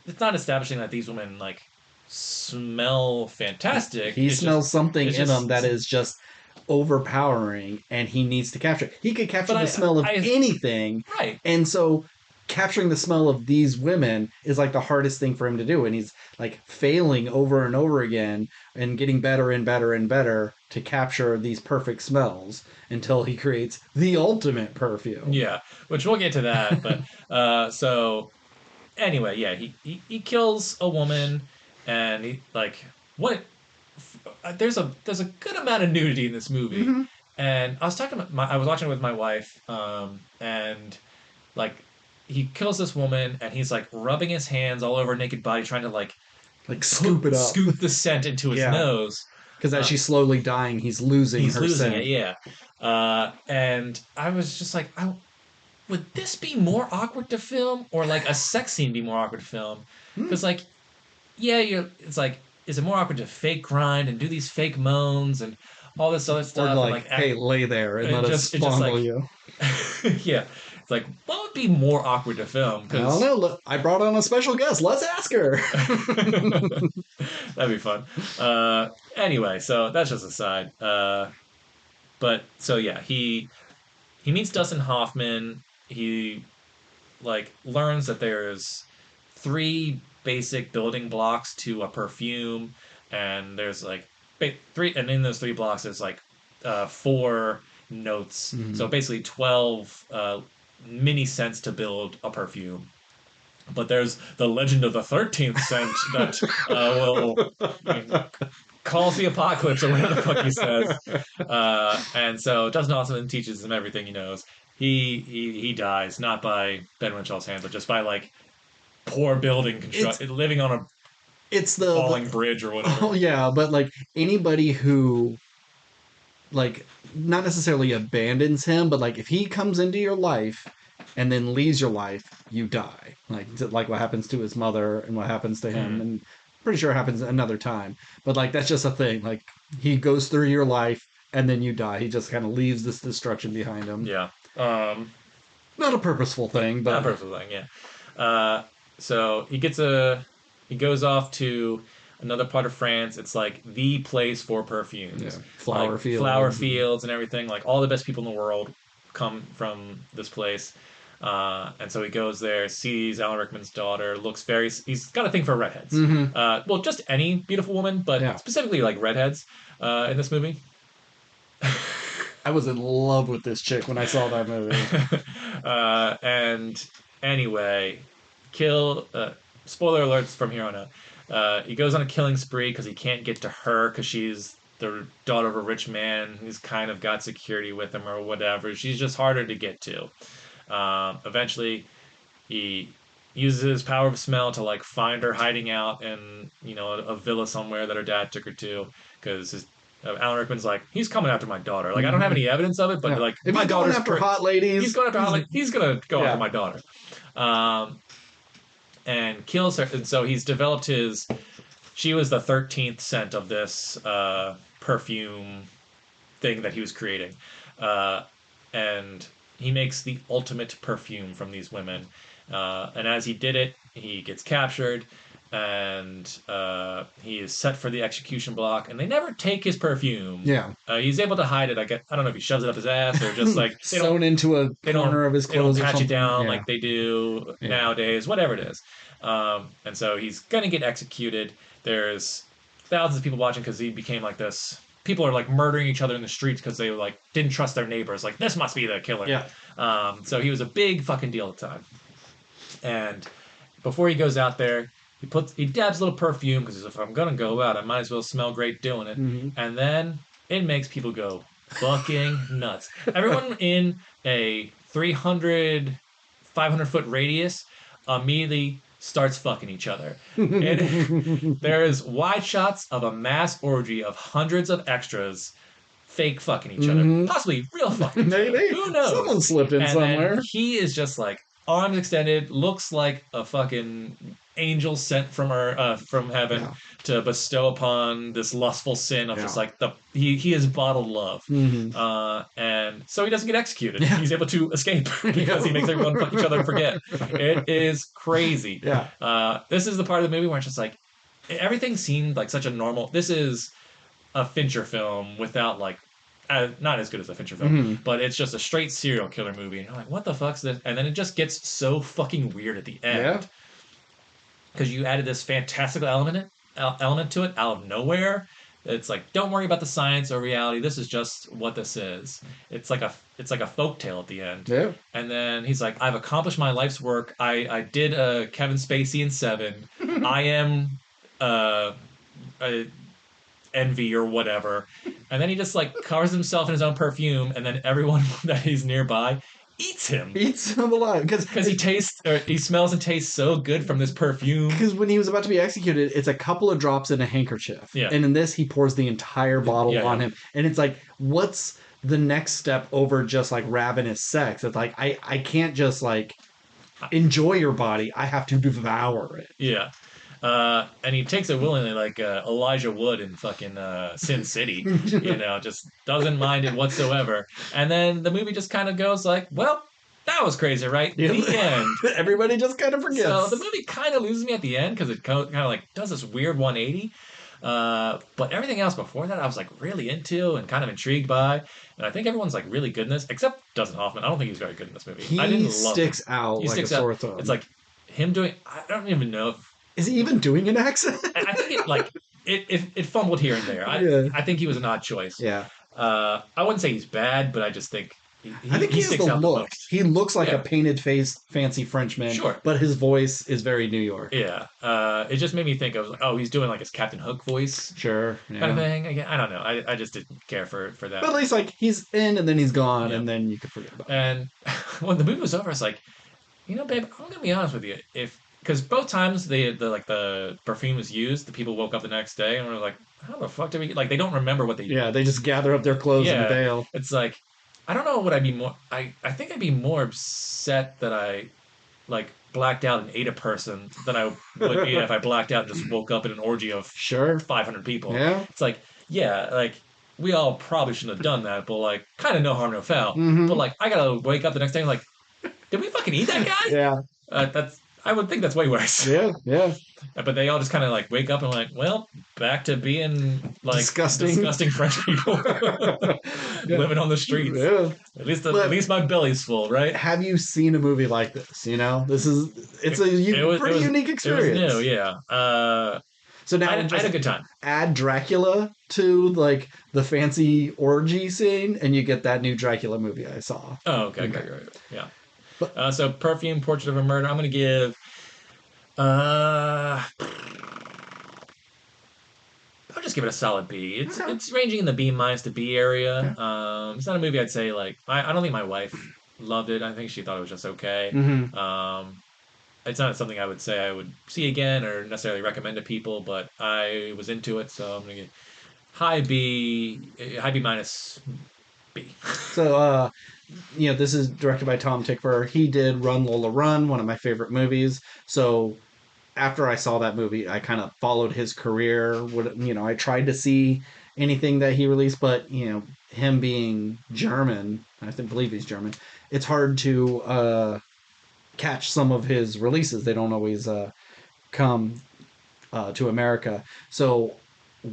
it's not establishing that these women like smell fantastic. he It's smells just something it's in him that just. is just overpowering and he needs to capture it. He could capture But the smell of I anything. right. And so capturing the smell of these women is like the hardest thing for him to do. And he's like failing over and over again and getting better and better and better to capture these perfect smells until he creates the ultimate perfume. Yeah, which we'll get to that, but so anyway, yeah, he kills a woman, and he like what? There's a good amount of nudity in this movie, Hmm. and I was watching it with my wife, and like he kills this woman, and he's like rubbing his hands all over her naked body, trying to like Like scoop it up. scoop the scent into his Yeah. nose. Because as Uh, she's slowly dying, he's losing he's her losing it, scent. yeah. And I was just like, would this be more awkward to film, or like a sex scene be more awkward to film? Hmm. Because like, yeah, it's like, is it more awkward to fake grind and do these fake moans and all this other Or stuff and like, like hey, act, lay there and and let us just fondle like, you. yeah, it's like, what would be more awkward to film? I don't Because know. Look, I brought on a special guest. Let's ask her. that'd be fun. Anyway, so that's just a side. But so yeah, he meets Dustin Hoffman. He like learns that there's three basic building blocks to a perfume, and there's like three, and in those three blocks there's like four notes. So Mhm. basically 12 mini scents to build a perfume. But there's the legend of the 13th scent that will calls the apocalypse or whatever the fuck he says. And so Dustin Hoffman teaches him everything he knows. He dies not by Ben Winchell's hand, but just by like poor building it's construct, living on a it's falling the bridge or oh whatever. yeah, but like anybody who like not necessarily abandons him, but like if he comes into your life and then leaves your life, you die. Like what happens to his mother and what happens to him, Mm, and pretty sure it happens another time. But like that's just a thing. Like he goes through your life and then you die. He just kind of leaves this destruction behind him. yeah. Not a purposeful thing, Not but a personal thing. Yeah. So he goes off to another part of France. It's like the place for yeah, perfumes, flower like flower fields. And, fields and everything. Like all the best people in the world come from this place. And so he goes there, sees Alan Rickman's daughter, looks very. He's got a thing for redheads. mm-hmm. Well, just any beautiful woman, but Yeah, specifically like redheads in this movie. I was in love with this chick when I saw that movie. And anyway, kill. Spoiler alerts from here on out. He goes on a killing spree because he can't get to her because she's the daughter of a rich man who's kind of got security with him or whatever. She's just harder to get to. Eventually, he uses his power of smell to like find her hiding out in a villa somewhere that her dad took her to because his Alan Rickman's like he's coming after my daughter. Like I don't have Mm-hmm. any evidence of it, but Yeah, like if my he's going daughter's after hot ladies, he's going after he's gonna go after yeah. my daughter, um, and kills her. And so he's developed his. She was the 13th scent of this perfume thing that he was creating. Uh, and he makes the ultimate perfume from these women. And as he did it, he gets captured and he is set for the execution block. And they never take his perfume. Yeah. He's able to hide it. I don't know if he shoves it up his ass or just like Sewn into a they don't corner of his they don't clothes or patch it something. down Yeah. like they do Yeah. nowadays. Whatever it is. And so he's gonna get executed. There's thousands of people watching because he became like this. People are like murdering each other in the streets because they like didn't trust their neighbors. Like this must be the killer. Yeah. So he was a big fucking deal at the time. And before he goes out there, he dabs a little perfume because if I'm gonna go out, I might as well smell great doing it. Mm-hmm. And then it makes people go fucking nuts. Everyone in a 300, 500-foot radius immediately starts fucking each other. There is wide shots of a mass orgy of hundreds of extras fake fucking each other, Mm-hmm. possibly real fucking each other. Maybe Who knows? someone slipped in And somewhere. then he is just like arms extended, looks like a fucking angel sent from heaven Yeah. to bestow upon this lustful sin of Yeah. just like he is bottled love. Mm-hmm. And so he doesn't get executed. Yeah. He's able to escape because he makes everyone fuck each other and forget. It is crazy. Yeah. This is the part of the movie where it's just like everything seemed like such a normal. This is a Fincher film without like. Not as good as a Fincher film, Mm-hmm. but it's just a straight serial killer movie. And you're like, what the fuck's this? And then it just gets so fucking weird at the Yeah. end because you added this fantastical element to it out of nowhere. It's like, don't worry about the science or reality. This is just what this is. It's like a folk tale at the end. Yeah. And then he's like, I've accomplished my life's work. I did Kevin Spacey in Seven. I am envy or whatever. And then he just like covers himself in his own perfume, and then everyone that he's nearby eats him Eats him alive because he smells and tastes so good from this perfume. because when he was about to be executed, it's a couple of drops in a handkerchief. Yeah. And in this, he pours the entire bottle Yeah, on yeah. him. And it's like, what's the next step over just like ravenous sex. It's like I can't just like enjoy your body. I have to devour it. Yeah. And he takes it willingly, like Elijah Wood in fucking Sin City. Just doesn't mind it whatsoever. And then the movie just kind of goes like, well, that was crazy, right? The end. Everybody just kind of So the forgets. movie kind of loses me at the end because it kind of like does this weird 180. But everything else before that, I was like really into and kind of intrigued by. And I think everyone's like really good in this, except Dustin Hoffman. I don't think he's very good in this movie. I He didn't love him. sticks out He like a sticks out. sore thumb. It's like him doing. I don't even know if Is he even doing an accent? I think it fumbled here and there. Yeah. I think he was an odd choice. Yeah. I wouldn't say he's bad, but I just think I think he he has the sticks out the look. most. He looks like a Yeah, painted face, fancy Frenchman, sure. but his voice is very New York. Yeah. It just made me think of oh he's doing like his Captain Hook voice Sure. kind of Yeah. thing. Again, I don't know. I just didn't care for But at that. least like he's in and then he's gone Yeah. and then you can forget about it. And when the movie was over, I was like, babe, I'm gonna be honest with you. If because both times the perfume was used, the people woke up the next day and were like, how the fuck did we like? They don't remember what they Yeah, they just gather up their clothes and yeah, bail. it's like I don't know what I'd be more. I think I'd be more upset that I like blacked out and ate a person than I would be if I blacked out and just woke up in an orgy of Sure. 500 people. Yeah. It's like yeah, like we all probably shouldn't have done that, but like kind of no harm no foul. But Mm-hmm. like I gotta wake up the next day and like, did we fucking eat that guy? Yeah. That's I would think that's way worse. Yeah. Yeah. But they all just kind of like wake up and like, well, back to being like Disgusting. disgusting French people Yeah. living on the streets. Yeah. At least my belly's full, right? Have you seen a movie like this? It's a pretty unique experience. It was new, yeah. So now I just had a good time. add Dracula to like the fancy orgy scene, and you get that new Dracula movie I saw. Oh, okay, Okay. right. Yeah. But So Perfume, Portrait of a Murder. I'm gonna give. Uh, I'll just give it a solid B. okay. It's ranging in the B minus to B area. Okay. It's not a movie I'd say like I don't think my wife loved it. I think she thought it was just okay. Mm-hmm. It's not something I would say I would see again or necessarily recommend to people, but I was into it, so I'm gonna get high B minus B. So this is directed by Tom Tickver. He did Run Lola Run, one of my favorite movies. So after I saw that movie, I kind of followed his career. I tried to see anything that he released, but him being German, believe he's German. It's hard to catch some of his releases. They don't always come to America. So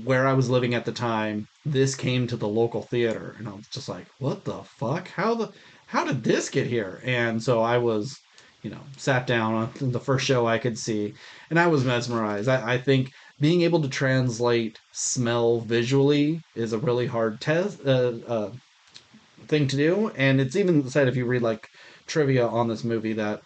where I was living at the time, this came to the local theater, and I was just like, "What the fuck? How did this get here?" And so I was, sat down on the first show I could see, and I was mesmerized. I think being able to translate smell visually is a really hard thing to do, and it's even said if you read like trivia on this movie that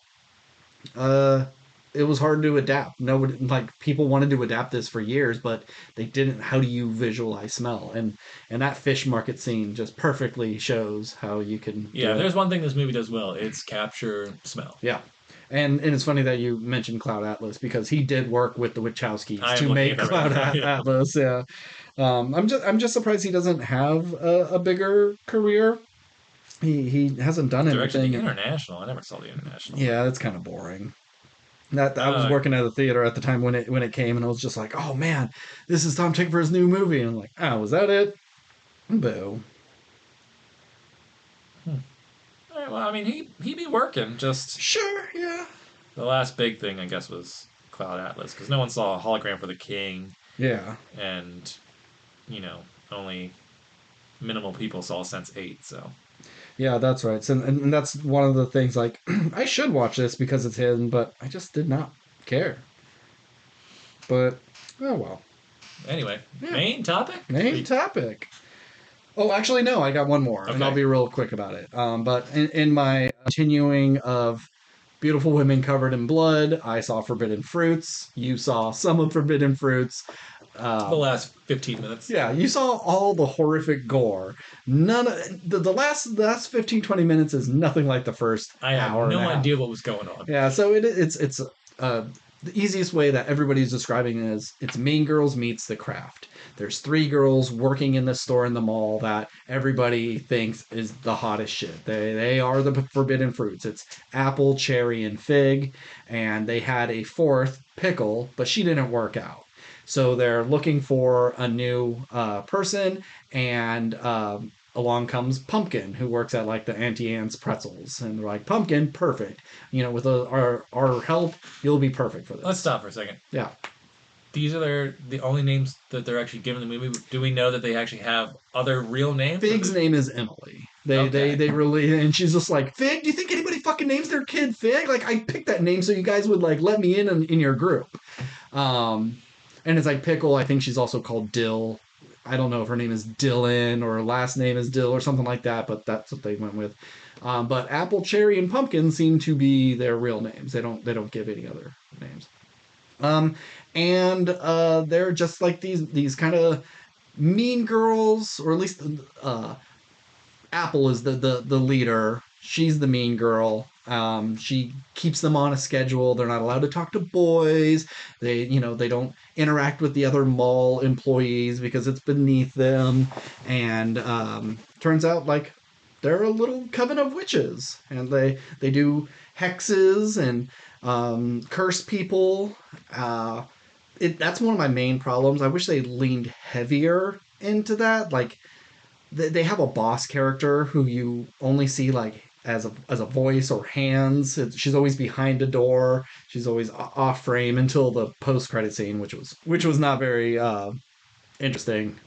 uh it was hard to adapt. Nobody like people wanted to adapt this for years, but they didn't. How do you visualize smell? And that fish market scene just perfectly shows how you can Yeah, do it. there's one thing this movie does well. It's capture smell. Yeah. And it's funny that you mentioned Cloud Atlas because he did work with the Wachowskis I am to looking make at that right Cloud now. Yeah. Atlas. Yeah, I'm just surprised he doesn't have a bigger career. He hasn't done Directed the anything. International. I never saw the International. Yeah, that's kind of boring. That I was Uh, working at a theater at the time when it came, and I was just like, "Oh man, this is Tom Tickver's new movie." And I'm like, "Oh, was that it?" Boo. hmm. All right, well, I mean, he be working. Just Sure, yeah, the last big thing, I guess, was Cloud Atlas because no one saw a hologram for the king, yeah, and only minimal people saw Sense8. So yeah. That's right. So, and that's one of the things. Like, I should watch this because it's hidden, but I just did not care. But oh well. anyway, Yeah. main topic. Main topic. Oh, actually, no. I got one more, and I'll Okay. be real quick about it. But in my continuing of beautiful women covered in blood, I saw Forbidden Fruits. You saw some of Forbidden Fruits. The Um, last 15 minutes. yeah, you saw all the horrific gore. None of the last 15, 20 minutes is nothing like the first I have hour and no a half. idea what was going on. Yeah, so it's the easiest way that everybody's describing it is it's Mean Girls meets The Craft. There's three girls working in the store in the mall that everybody thinks is the hottest shit. They are the forbidden fruits. It's apple, cherry, and fig, and they had a fourth, pickle, but she didn't work out. So they're looking for a new person, and along comes Pumpkin, who works at like the Auntie Anne's Pretzels, and they're like, "Pumpkin, perfect. With our help, you'll be perfect for Let's this." stop for a second. Yeah, These are the only names that they're actually given in the movie. Do we know that they actually have other real names? Fig's name is Emily. Okay. They really, and she's just like, "Fig, do you think anybody fucking names their kid Fig? Like, I picked that name so you guys would like let me in your group." Um, and it's like Pickle. I think she's also called Dill. I don't know if her name is Dylan or her last name is Dill or something like that, but that's what they went with. But Apple, Cherry, and Pumpkin seem to be their real names. They don't give any other names. Um, and they're just like these kind of mean girls, or at least Apple is the leader. She's the mean girl. She keeps them on a schedule. They're not allowed to talk to boys. They don't interact with the other mall employees because it's beneath them. And turns out like they're a little coven of witches, and they do hexes and curse people. That's one of my main problems. I wish they leaned heavier into that. Like they have a boss character who you only see like as a voice or hands. She's always behind a door. She's always off frame until the post credit scene, which was not very interesting.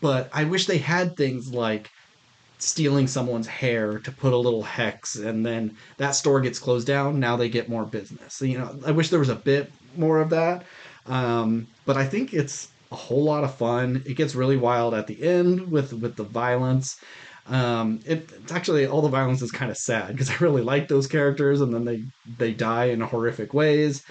But I wish they had things like stealing someone's hair to put a little hex, and then that store gets closed down. Now they get more business. I wish there was a bit more of that. But I think it's a whole lot of fun. It gets really wild at the end with the violence. It's actually, all the violence is kind of sad because I really like those characters, and then they die in horrific ways.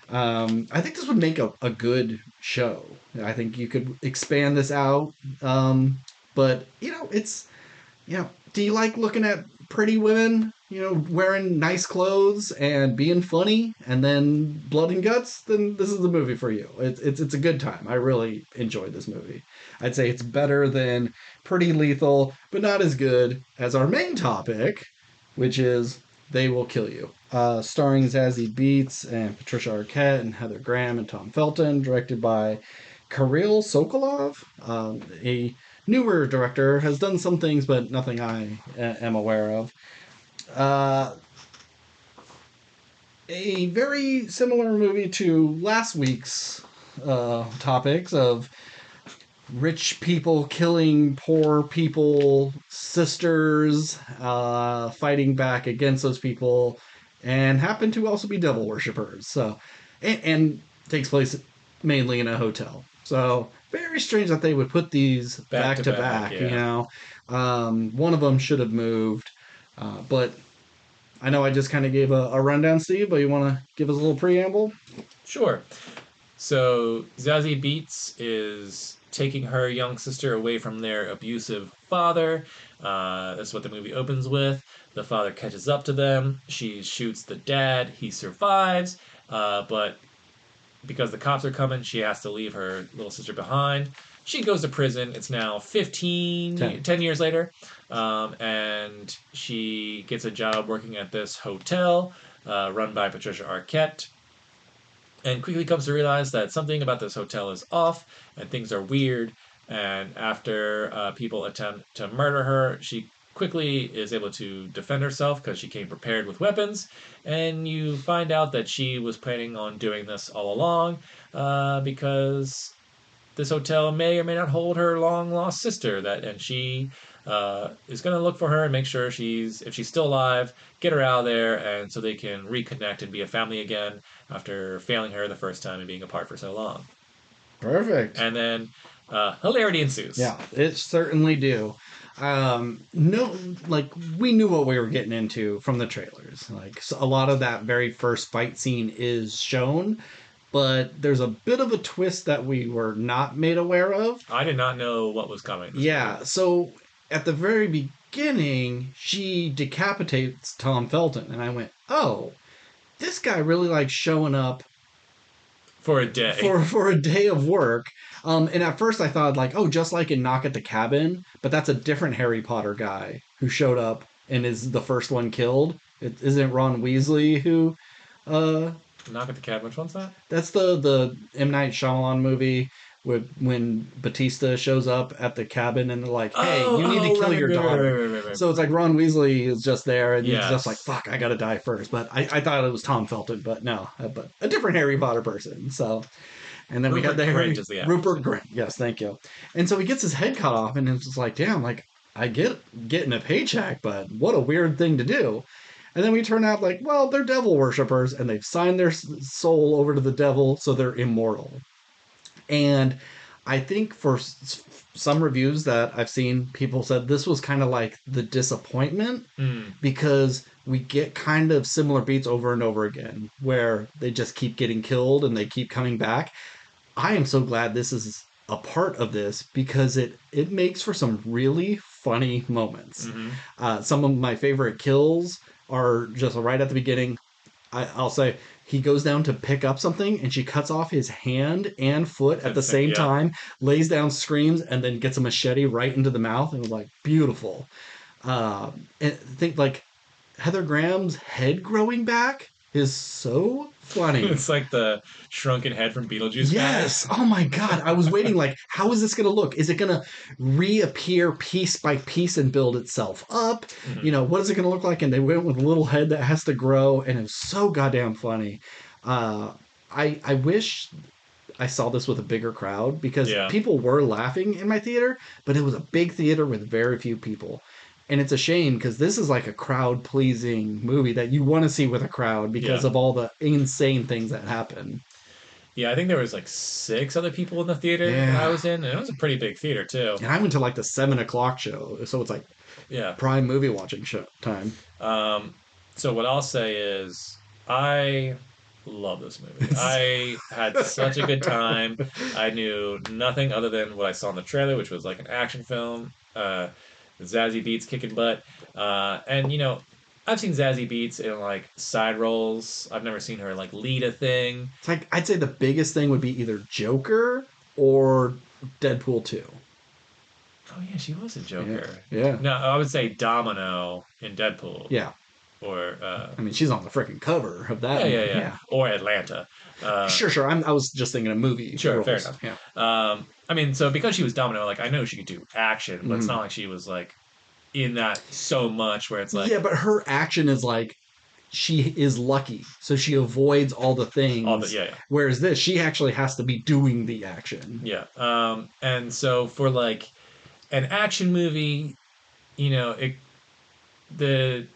I think this would make a good show. I think you could expand this out. But do you like looking at pretty women, wearing nice clothes and being funny, and then blood and guts? Then this is the movie for you. It's a good time. I really enjoyed this movie. I'd say it's better than Pretty Lethal, but not as good as our main topic, which is They Will Kill You. Starring Zazie Beetz and Patricia Arquette and Heather Graham and Tom Felton, directed by Kirill Sokolov, a newer director, has done some things, but nothing I am aware of. Uh, a very similar movie to last week's topics of rich people killing poor people, sisters, fighting back against those people, and happen to also be devil worshippers. So, and takes place mainly in a hotel. So very strange that they would put these back to back. Yeah. One of them should have moved, but I know I just kind of gave a rundown, Steve. But you want to give us a little preamble? Sure. So Zazie Beetz is taking her young sister away from their abusive father. That's what the movie opens with. The father catches up to them. She shoots the dad. He survives, but because the cops are coming, she has to leave her little sister behind. She goes to prison. It's now 10 years later. And she gets a job working at this hotel run by Patricia Arquette, and quickly comes to realize that something about this hotel is off and things are weird. And after people attempt to murder her, she quickly is able to defend herself because she came prepared with weapons. And you find out that she was planning on doing this all along because this hotel may or may not hold her long lost sister. And she is going to look for her and make sure if she's still alive, get her out of there, and so they can reconnect and be a family again after failing her the first time and being apart for so long. Perfect. And then hilarity ensues. Yeah, it certainly do. No, like we knew what we were getting into from the trailers. Like so a lot of that very first fight scene is shown, but there's a bit of a twist that we were not made aware of. I did not know what was coming. Yeah, so at the very beginning, she decapitates Tom Felton, and I went, "Oh, this guy really likes showing up For a day. for a day of work. And at first I thought like, oh, just like in Knock at the Cabin, but that's a different Harry Potter guy who showed up and is the first one killed. It isn't Ron Weasley who. Uh, Knock at the Cabin. Which one's that? that's the M Night Shyamalan movie with when Batista shows up at the cabin and they're like, "Hey, Oh, you need to oh, kill right, your right, right, right, daughter." right, right, right, So it's like right. Ron Weasley is just there, and he's just like, Yes. "Fuck, I gotta die first." But I thought it was Tom Felton, but no, but a different Harry Potter person. So and then we had Rupert the Grint Harry is the actor's Rupert name. Grint. Yes, thank you. And so he gets his head cut off, and it's just like, damn, like I get getting a paycheck, but what a weird thing to do. And then we turn out like, well, they're devil worshippers, and they've signed their soul over to the devil, so they're immortal. And I think for some reviews that I've seen, people said this was kind of like the disappointment Mm. because we get kind of similar beats over and over again where they just keep getting killed and they keep coming back. I am so glad this is a part of this because it makes for some really funny moments. Mm-hmm. Some of my favorite kills are just right at the beginning. I'll say he goes down to pick up something and she cuts off his hand and foot at the same Yeah. time, lays down, screams, and then gets a machete right into the mouth. And it was like beautiful. And I think like Heather Graham's head growing back is so funny. It's like the shrunken head from Beetlejuice Yes. mask. Oh my God. I was waiting, like, how is this going to look? Is it going to reappear piece by piece and build itself up? Hmm. You know, what is it going to look like? And they went with a little head that has to grow, and it was so goddamn funny. Uh, I wish I saw this with a bigger crowd because Yeah. people were laughing in my theater, but it was a big theater with very few people. And it's a shame because this is like a crowd pleasing movie that you want to see with a crowd because Yeah. of all the insane things that happen. Yeah, I think there was like six other people in the theater that I Yeah. was in, and it was a pretty big theater too. And I went to like the 7 o'clock show, so it's like Yeah. prime movie watching show time. Um, so what I'll say is I love this movie. I had such a good time. I knew nothing other than what I saw in the trailer, which was like an action film. Zazie Beetz kicking butt. And I've seen Zazie Beetz in like side roles. I've never seen her like lead a thing. It's like I'd say the biggest thing would be either Joker or Deadpool 2. Oh yeah, she was a Yeah, Joker. yeah, No, I would say Domino in Deadpool, yeah. or I mean, she's on the freaking cover of yeah, that yeah, movie. yeah, Yeah, or Atlanta. Uh, sure, sure. I was just thinking of movie sure, fair roles. enough. Yeah. I mean, so because she was Domino, like I know she could do action, but it's Mhm. not like she was like in that so much where it's like Yeah, but her action is like she is lucky, so she avoids all the all the things. yeah, yeah, Whereas this, she actually has to be doing the action. yeah. And so for like an action movie, it the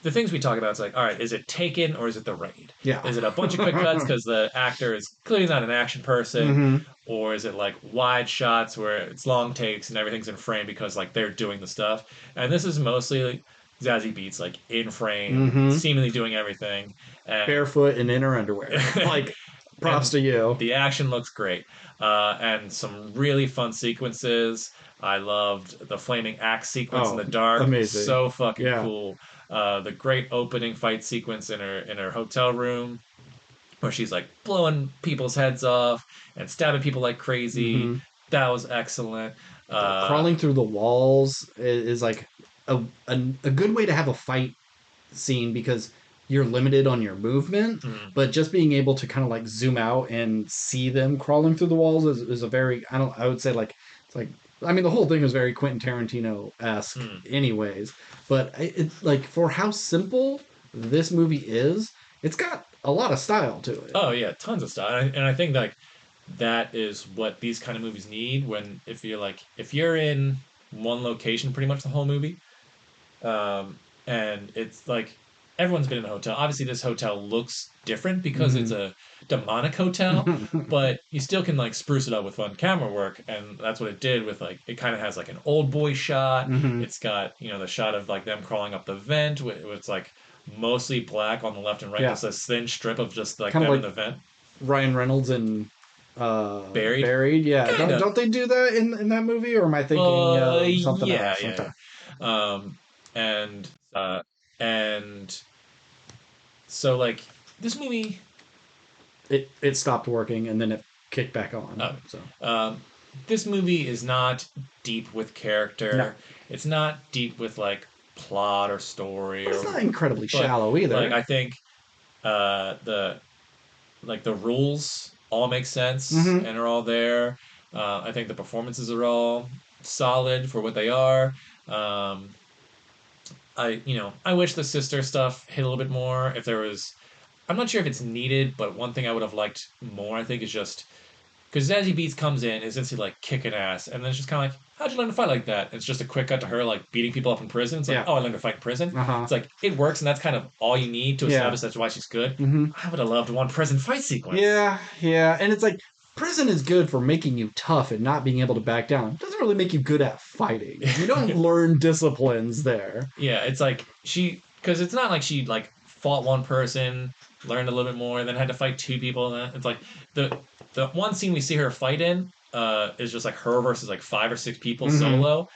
the things we talk about, it's like, all right, is it Taken or is it The Raid? Yeah. Is it a bunch of quick cuts because the actor is clearly not an action person, Hmm. or is it like wide shots where it's long takes and everything's in frame because like they're doing the stuff? And this is mostly like, Zazie Beetz like in frame, Hmm. seemingly doing everything, and Barefoot and in her underwear. Like, props and to you. the action looks great, and some really fun sequences. I loved the flaming axe sequence in Oh, the dark, amazing. so fucking Yeah. cool. The great opening fight sequence in her hotel room where she's like blowing people's heads off and stabbing people like crazy. Hmm. That was excellent. Uh, Crawling through the walls is like a good way to have a fight scene because you're limited on your movement, mm, but just being able to kind of like zoom out and see them crawling through the walls is a very I would say like it's like I mean the whole thing is very Quentin Tarantino esque mm. anyways, but it's like for how simple this movie is, it's got a lot of style to it. Oh yeah, tons of stuff, and I think like that is what these kind of movies need. When if you're in one location pretty much the whole movie, and it's like everyone's been in a hotel. Obviously, this hotel looks different because it's Hmm. a demonic hotel, but you still can like spruce it up with fun camera work, and that's what it did with like it kind of has like an old boy shot. Hmm. It's got the shot of like them crawling up the vent, where it's like mostly black on the left and right, Yeah, just a thin strip of just like kind of them in like the vent, Ryan Reynolds and buried, Buried. Yeah, kind of. don't they do that in that movie, or am I thinking something Yeah, else? yeah, Okay. yeah. And and So like this movie, It stopped working and then it kicked back on. uh, So um, this movie is not deep with no, character. It's not deep with like plot or story but it's or, not incredibly but shallow like either. I think the like the rules all make sense Hmm. and are all there. I think the performances are all solid for what they are. Um, I wish the sister stuff hit a little bit more. If there was, I'm not sure if it's needed, but one thing I would have liked more, I think, is just because Zazie Beetz comes in, is instantly like kicking ass, and then it's just kind of like, how'd you learn to fight like that? It's just a quick cut to her like beating people up in prison. It's like, Yeah. oh, I learned to fight in prison. Uh-huh. It's like it works, and that's kind of all you need to Yeah. establish that's why she's good. Hmm. I would have loved one prison fight sequence. Yeah, yeah. And it's like prison is good for making you tough and not being able to back down. It doesn't really make you good at fighting. You don't learn disciplines there. Yeah, it's like because it's not like she like fought one person, learned a little bit more, and then had to fight two people. And it's like the one scene we see her fight in is just like her versus like 5 or 6 people Hmm. solo,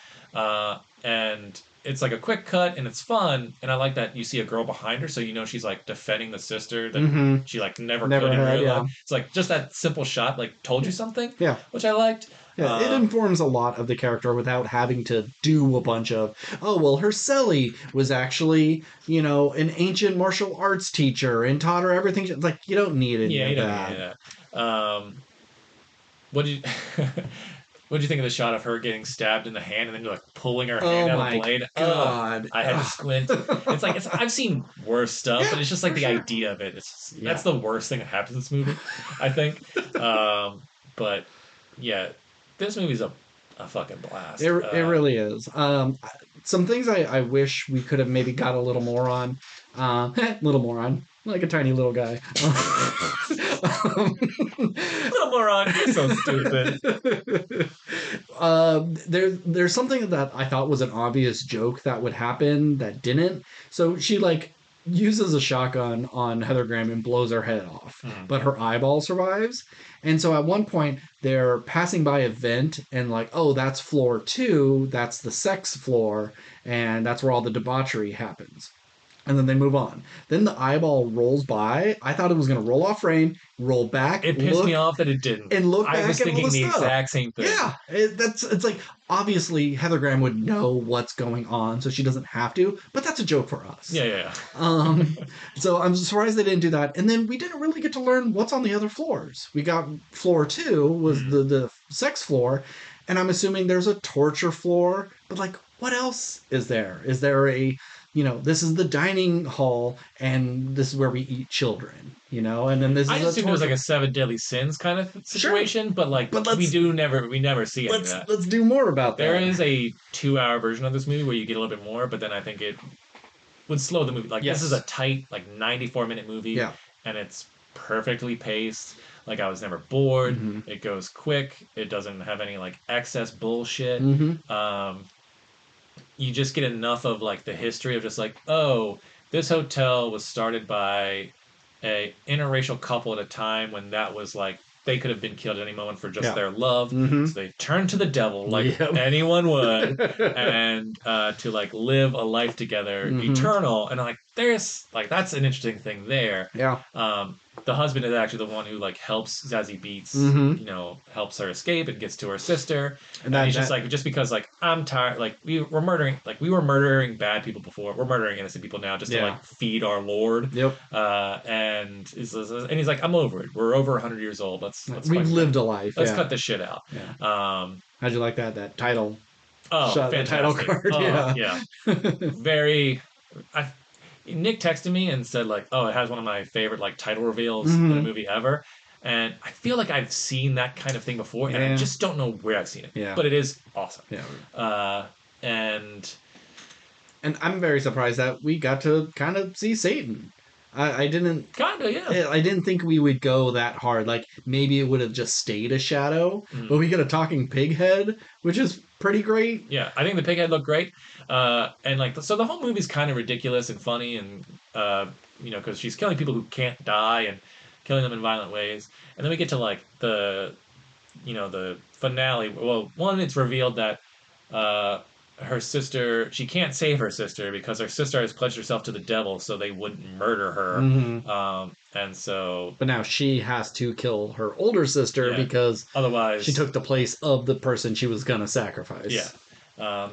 and it's like a quick cut and it's fun. And I like that you see a girl behind her, so you know she's like defending the sister that Hmm. she like never could Never in had, real life. yeah. It's like just that simple shot like told you Yeah. something, Yeah. which I liked. Yeah, it informs a lot of the character without having to do a bunch of, oh, well, her Selly was actually, an ancient martial arts teacher and taught her everything. Like, you don't need any Yeah, you of don't need any that. of that. What did you what do you think of the shot of her getting stabbed in the hand and then like pulling her hand Oh out of the my blade? Ugh, God. I had to squint. It's like I've seen worse stuff, Yeah, but it's just like for the sure. idea of it. That's Yeah, the worst thing that happens in this movie, I think. But yeah, this movie's a fucking it, blast. it really is. Some things I wish we could have maybe got a little more on. Little more on. Like a tiny little guy. Little moron, you're so stupid. There's something that I thought was an obvious joke that would happen that didn't. So she like uses a shotgun on Heather Graham and blows her head off, Hmm. but her eyeball survives. And so at one point they're passing by a vent and like, oh, that's floor two, that's the sex floor, and that's where all the debauchery happens. And then they move on. Then the eyeball rolls by. I thought it was going to roll off frame, roll back, It pissed me look, off that it didn't. and look I back was at all the thinking the stuff. exact same thing. Yeah, it's like obviously Heather Graham would know what's going on, so she doesn't have to. But that's a joke for us. Yeah, yeah, Um, so I'm surprised they didn't do that. And then we didn't really get to learn what's on the other floors. We got floor two was yeah. the sex floor, and I'm assuming there's a torture floor. But like, what else is there? Is there a this is the dining hall and this is where we eat children, and then this I is just a assumed it was like torture. a seven deadly sins kind of Sure, situation, but like but we never see any of let's that. let's do more about There that. is a 2 hour version of this movie where you get a little bit more, but then I think it would slow the movie. Like this is a Yes. tight, like 94-minute movie, Yeah. and it's perfectly paced. Like I was never bored. Mm-hmm. It goes quick. It doesn't have any like excess bullshit. Mm-hmm. Um, you just get enough of like the history of just like, oh, this hotel was started by a interracial couple at a time when that was like they could have been killed at any moment for just Yeah. their love. Mm-hmm. So they turned to the devil like Yep. anyone would, and to like live a life together, Mm-hmm. eternal. And like there's like that's an interesting thing there. Yeah. The husband is actually the one who like helps Zazie Beats, Mm-hmm. helps her escape and gets to her sister. And And that he's just that like, just because like I'm tired, like we were murdering bad people before. We're murdering innocent people now just to yeah. like feed our Lord. Yep. And he's like, I'm over it. We're over 100 years old. Let's We've fucking cut. lived a life. Let's Yeah. cut this shit out. Yeah. Um, How'd you like that title oh, shot? The title fantastic. card. Oh, Yeah. yeah. Very. I Nick texted me and said like, "Oh, it has one of my favorite like title reveals in a Mm-hmm. movie ever." And I feel like I've seen that kind of thing before, and I Yeah. just don't know where I've seen it. Yeah. But it is awesome. Yeah. Uh, and And I'm very surprised that we got to kind of see Satan. I didn't kinda, yeah. I didn't think we would go that hard. Like maybe it would have just stayed a shadow, but Mhm. we get a talking pig head, which is pretty great. Yeah, I think the pig head looked great. And like, so the whole movie's kind of ridiculous and funny, and because she's killing people who can't die and killing them in violent ways. And then we get to like the finale. Well, one, it's revealed that uh, her sister, she can't save her sister because her sister has pledged herself to the devil, so they wouldn't murder her. Hmm. And so, But now she has to kill her older sister yeah. because she Otherwise, took the place of the person she was gonna yeah. sacrifice.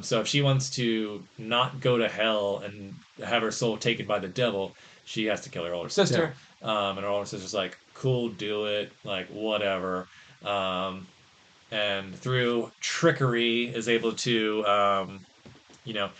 So if she wants to not go to hell and have her soul taken by the devil, she has to kill her older Yeah. sister. And her older sister's like, "Cool, do it, like whatever." Um, and through trickery, is able to, you know,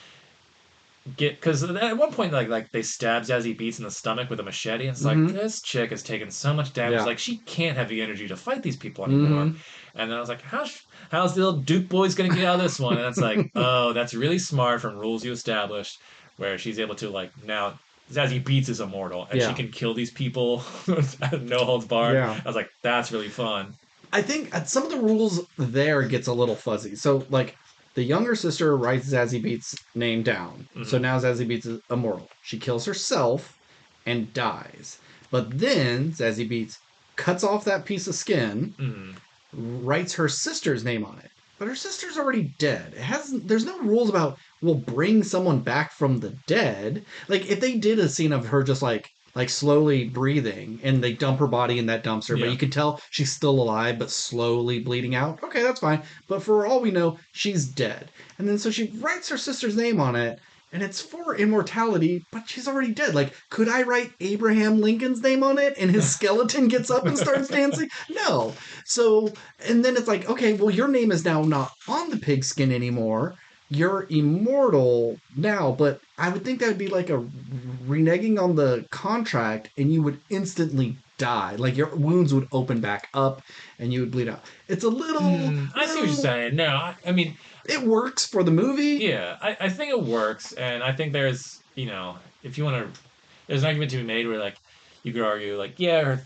get because at one point like they stab Zazie Beetz in the stomach with a machete, and it's like Hmm. this chick has taken so much damage, Yeah. like she can't have the energy to fight these people anymore. Hmm. And then I was like, how's the little Duke boy's gonna get out of this one? And it's like, oh, that's really smart from rules you established, where she's able to like now. Zazie Beetz is immortal, and she Yeah. can kill these people no holds barred. Yeah. I was like, that's really fun. I think some of the rules there gets a little fuzzy. So, like, the younger sister writes Zazie Beet's name down. So Hmm. now Zazie Beetz is immortal. She kills herself and dies. But then Zazie Beetz cuts off that piece of skin, Hmm. writes her sister's name on it. But her sister's already dead. It hasn't. There's no rules about will bring someone back from the dead. Like if they did a scene of her just like slowly breathing and they dump her body in that dumpster, but Yeah. you can tell she's still alive but slowly bleeding out. Okay, that's fine. But for all we know, she's dead. And then so she writes her sister's name on it, and it's for immortality, but she's already dead. Like, could I write Abraham Lincoln's name on it and his skeleton gets up and starts dancing? No. So, and then it's like, okay, well, your name is now not on the pigskin anymore. You're immortal now, but I would think that would be like a reneging on the contract and you would instantly die. Like your wounds would open back up and you would bleed out. It's a little, I see what you're saying. No, I mean, it works for the movie. yeah, I think it works, and I think there's, if you want to, there's an argument to be made where like you could argue like, yeah,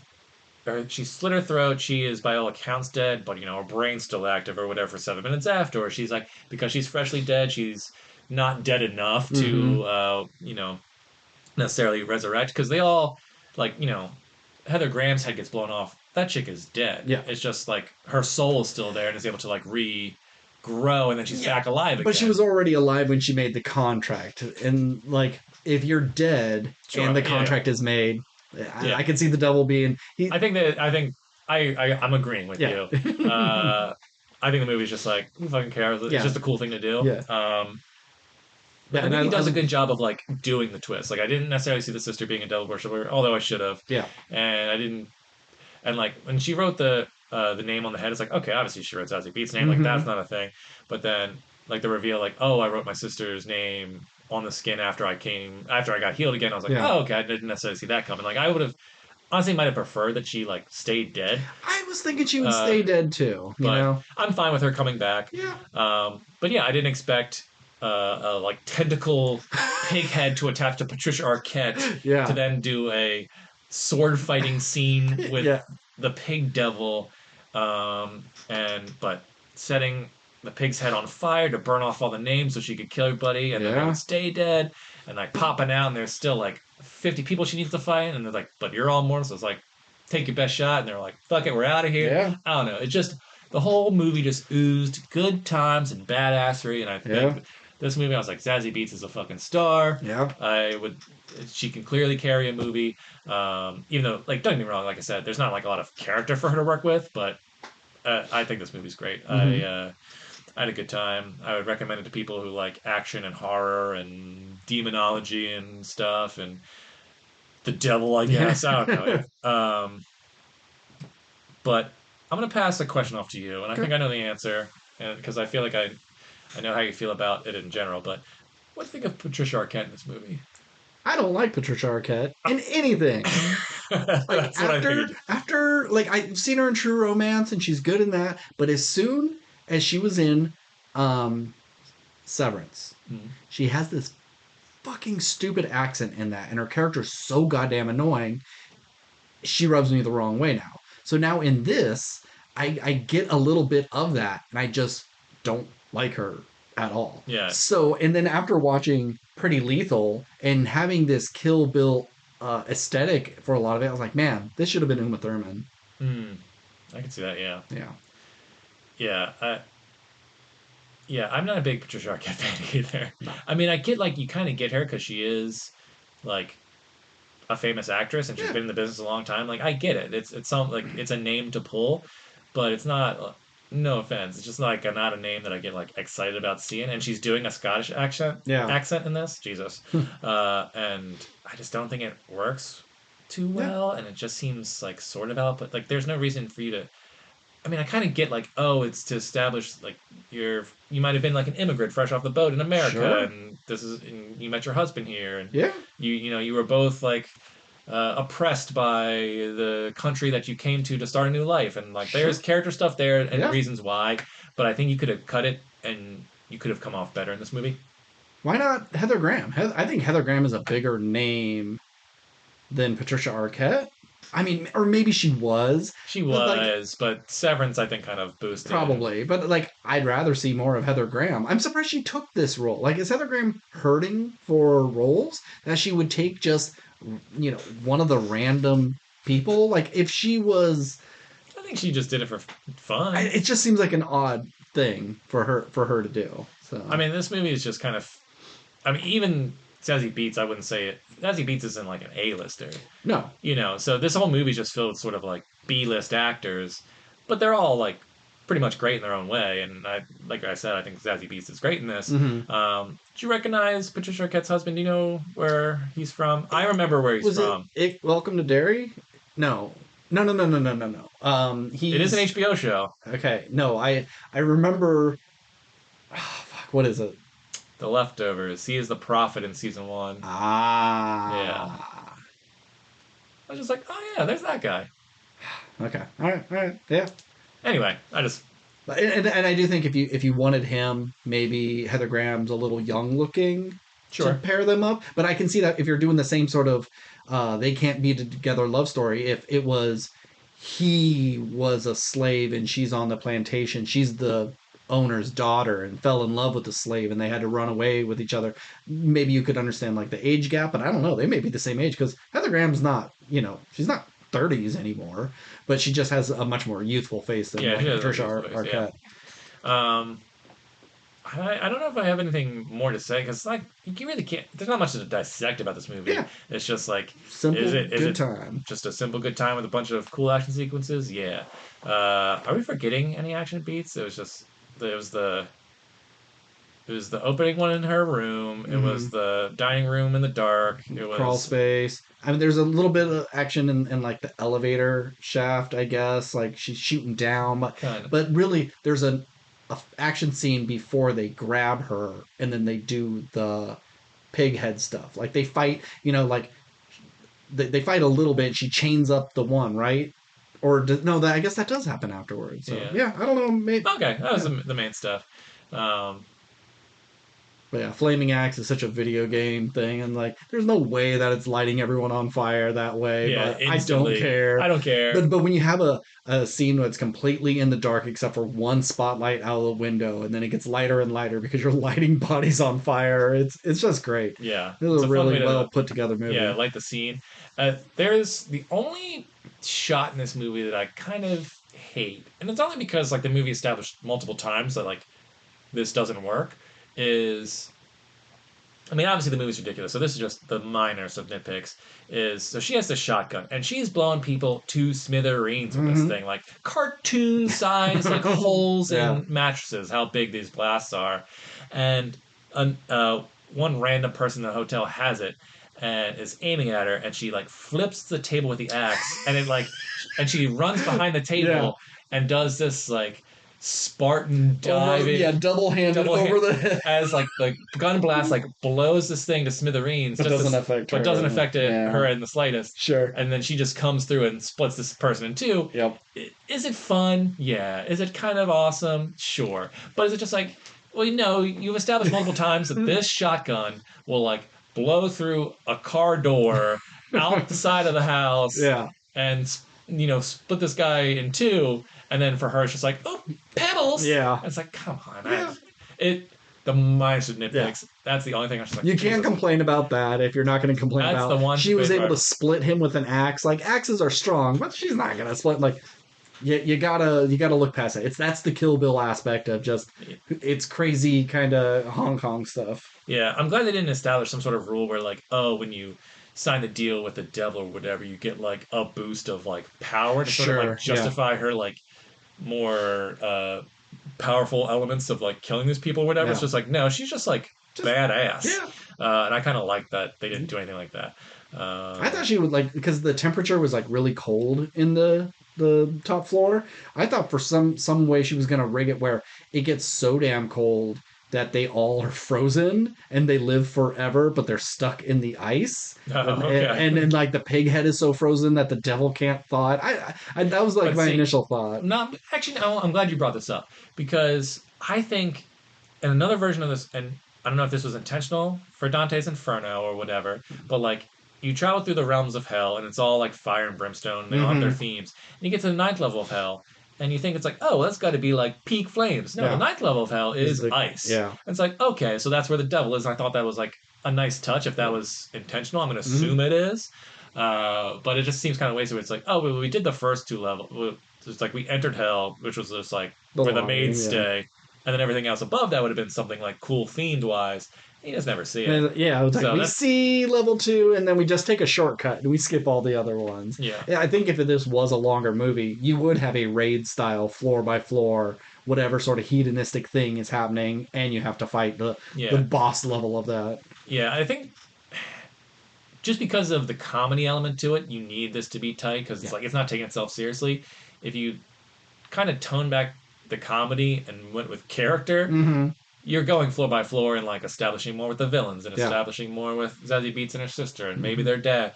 she slit her throat, she is by all accounts dead, but her brain's still active or whatever for 7 minutes after, or she's like because she's freshly dead, she's not dead enough Mm-hmm. to necessarily resurrect because they all like Heather Graham's head gets blown off. That chick is dead. Yeah. It's just like her soul is still there and is able to like regrow, and then she's Yeah. back alive But she again. was already alive when she made the contract. And like, if you're dead and Sure, the yeah, yeah. contract is made, I Yeah. can see the devil being he. I think I'm agreeing with Yeah. you. Uh, I think the movie's just like who fucking cares? It's Yeah. just a cool thing to do. Yeah. But Yeah. the And movie I does a good job of like doing the twist. Like I didn't necessarily see the sister being a devil worshiper, although I should have, yeah. and I didn't. And like when she wrote the name on the head, it's like okay, obviously she wrote Zazie Beet's name. Like that's Mm-hmm. not a thing. But then like the reveal, like oh, I wrote my sister's name on the skin after I got healed again. I was like Yeah. oh okay, I didn't necessarily see that coming. Like I would have honestly might have preferred that she like stayed dead. I was thinking she would Uh, stay dead too, you but know? I'm fine with her coming back. Yeah. But yeah, I didn't expect a like tentacle pig head to attach to Patricia Arquette to Yeah. then do a sword fighting scene with Yeah. the pig devil, and but setting the pig's head on fire to burn off all the names so she could kill everybody, and then they would Yeah. stay dead, and like popping out, and there's still like 50 people she needs to fight, and they're like, but you're all mortal, so it's like take your best shot, and they're like, fuck it, we're out of here. Yeah. I don't know. It just the whole movie just oozed good times and badassery, and I Yeah. think this movie, I was like, Zazie Beetz is a fucking star. Yeah. I would, she can clearly carry a movie. Even though, like, don't get me wrong, like I said, there's not like a lot of character for her to work with, but I think this movie's great. Mm-hmm. I had a good time. I would recommend it to people who like action and horror and demonology and stuff and the devil, I Yeah. guess. I don't know. But I'm gonna pass the question off to you, and I Okay. think I know the answer, and because I feel like I know how you feel about it in general. But what do you think of Patricia Arquette in this movie? I don't like Patricia Arquette in anything. Like That's what I figured. after like I've seen her in True Romance and she's good in that, but as soon as she was in um Severance, Mm. she has this fucking stupid accent in that and her character's so goddamn annoying. She rubs me the wrong way now. So now in this, I get a little bit of that and I just don't like her at all. Yeah. So, and then after watching Pretty Lethal and having this Kill Bill aesthetic for a lot of it, I was like, man, this should have been Uma Thurman. Mm. I can see that. Yeah. Yeah. Yeah. Yeah, I'm not a big Patricia Arquette fan either. No. I mean, I get like you kind of get her because she is like a famous actress and she's Yeah, been in the business a long time. Like I get it. It's some like it's a name to pull, but it's not. No offense, it's just like not a name that I get like excited about seeing. And she's doing a Scottish yeah, accent in this. Jesus, and I just don't think it works too yeah, well. And it just seems like sort of out. But like, there's no reason for you to. I mean, I kind of get like, oh, it's to establish like you might have been like an immigrant fresh off the boat in America, sure, and and you met your husband here, and yeah, you were both like oppressed by the country that you came to start a new life, and like there's sure, character stuff there and yeah. reasons why, but I think you could have cut it and you could have come off better in this movie. Why not Heather Graham? I think Heather Graham is a bigger name than Patricia Arquette. I mean, or maybe she was, She but like was, but Severance I think kind of boosted. probably, but like I'd rather see more of Heather Graham. I'm surprised she took this role. Like, is Heather Graham hurting for roles that she would take just one of the random people? Like, if she was, I think she just did it for fun. it just seems like an odd thing for her to do. I So mean, this movie is just kind of. I mean, even Zazie Beetz, I wouldn't say it. Zazie Beetz isn't like an A-lister, no, So this whole movie just filled with sort of like B-list actors, but they're all like pretty much great in their own way. And like I said, I think Zazie Beetz is great in this. hmm Do you recognize Patricia Arquette's husband? Do you know where he's from? I remember where he's was from. it Welcome to Derry? No, no, no, no, no, no, no, no. It is an He's HBO show. okay. No, I remember. Oh, fuck, what is it? The Leftovers. He is the prophet in season one. Yeah. Ah, I was just like, oh yeah, there's that guy. okay, all right, yeah. Anyway, I just And I do think if you wanted him, maybe Heather Graham's a little young looking to sure. pair them up. But I can see that if you're doing the same sort of they can't be together love story, if it was he was a slave and she's on the plantation, she's the owner's daughter and fell in love with the slave and they had to run away with each other, maybe you could understand like the age gap. But I don't know, they may be the same age because Heather Graham's not, she's not 30s anymore, but she just has a much more youthful face than Yeah, he like has a Patricia beautiful face. Yeah. Arquette. Um, I don't know if I have anything more to say because like you really can't. There's not much to dissect about this movie. Yeah, It's just like, simple, is good it time. just a simple good time with a bunch of cool action sequences? Yeah. Are we forgetting any action beats? It was the it was the opening one in her room. It was Mm-hmm. the dining room in the dark. It Crawl was space. I mean, there's a little bit of action in like the elevator shaft, I guess. Like she's shooting down, but kind of but really, there's a action scene before they grab her, and then they do the pig head stuff. Like they fight, like they fight a little bit. She chains up the one, right? Or no, I guess that does happen afterwards. So yeah. yeah, I don't know. Maybe Okay, that was yeah. the main stuff. Um, But yeah, flaming axe is such a video game thing, and like, there's no way that it's lighting everyone on fire that way. yeah, But I don't instantly. care. I don't care. But when you have a scene that's completely in the dark except for one spotlight out of the window, and then it gets lighter and lighter because you're lighting bodies on fire, it's just great. Yeah, This is it's a a fun way really to well put together yeah, movie. like the scene. There's the only shot in this movie that I kind of hate, and it's only because like the movie established multiple times that like this doesn't work. Is I mean, obviously the movie's ridiculous, so this is just the minorest of nitpicks. Is so she has the shotgun and she's blowing people to smithereens with this Hmm. thing, like cartoon size, like holes Yeah. in mattresses. How big these blasts are, and one random person in the hotel has it and is aiming at her, and she like flips the table with the axe, and and she runs behind the Yeah. table and does this like Spartan Over, yeah, diving double-handed double over hit the head. as like the gun blast like blows this thing to smithereens It doesn't affect but her. doesn't affect Yeah. her in the slightest, Sure. and then she just comes through and splits this person in two. Yep. Is it fun? Yeah. Is it kind of awesome? Sure. But is it just like, well, you've established multiple times that this shotgun will like blow through a car door out the side of the house Yeah. and split this guy in two, and then for her it's just like, oh, pebbles. Yeah. And it's like, come on. Yeah. It the minus of Yeah. nitpicks. That's the only thing I'm just like, You can't Jesus. complain about that if you're not going to complain That's about the one she was bit able where to split him with an axe. Like, axes are strong, but she's not going to split. Like, you gotta look past it. That's the Kill Bill aspect of just it's crazy kind of Hong Kong stuff. Yeah, I'm glad they didn't establish some sort of rule where like, oh, when you sign the deal with the devil or whatever, you get like a boost of like power to sort of like Sure, yeah, justify her like more powerful elements of like killing these people or whatever. It's yeah, just like no, she's just like just badass, yeah. and I kind of like that they didn't do anything like that. I thought she would like because the temperature was like really cold in the top floor. I thought for some way she was gonna rig it where it gets so damn cold that they all are frozen and they live forever, but they're stuck in the ice. And Oh, and, okay. and, and like the pig head is so frozen that the devil can't thaw it. I that was like But my see, initial thought. not actually. No, I'm glad you brought this up because I think in another version of this, and I don't know if this was intentional for Dante's Inferno or whatever, but like you travel through the realms of hell and it's all like fire and brimstone. And they all have their Mm-hmm. themes. And you get to the ninth level of hell, and you think it's like, oh, well, that's got to be like peak flames. No, the Yeah, ninth level of hell is is the ice. yeah. And it's like, okay, so that's where the devil is. And I thought that was like a nice touch. If that was intentional, I'm going to Mm-hmm. assume it is. But it just seems kind of wasted. It's like, oh, well, we did the first two levels. It's like we entered hell, which was just like The where the lobby, maids yeah. stay, and then everything else above that would have been something like cool themed wise. You just never see it. Yeah, it was like So we that's see level two, and then we just take a shortcut and we skip all the other ones. yeah, Yeah, I think if this was a longer movie, you would have a raid style, floor by floor, whatever sort of hedonistic thing is happening, and you have to fight the yeah, boss level of that. yeah. I think just because of the comedy element to it, you need this to be tight because it's Yeah. like it's not taking itself seriously. If you kind of tone back the comedy and went with character, Mm-hmm. you're going floor by floor and like establishing more with the villains and Yeah. establishing more with Zazie Beetz and her sister and maybe Mm-hmm. their dad.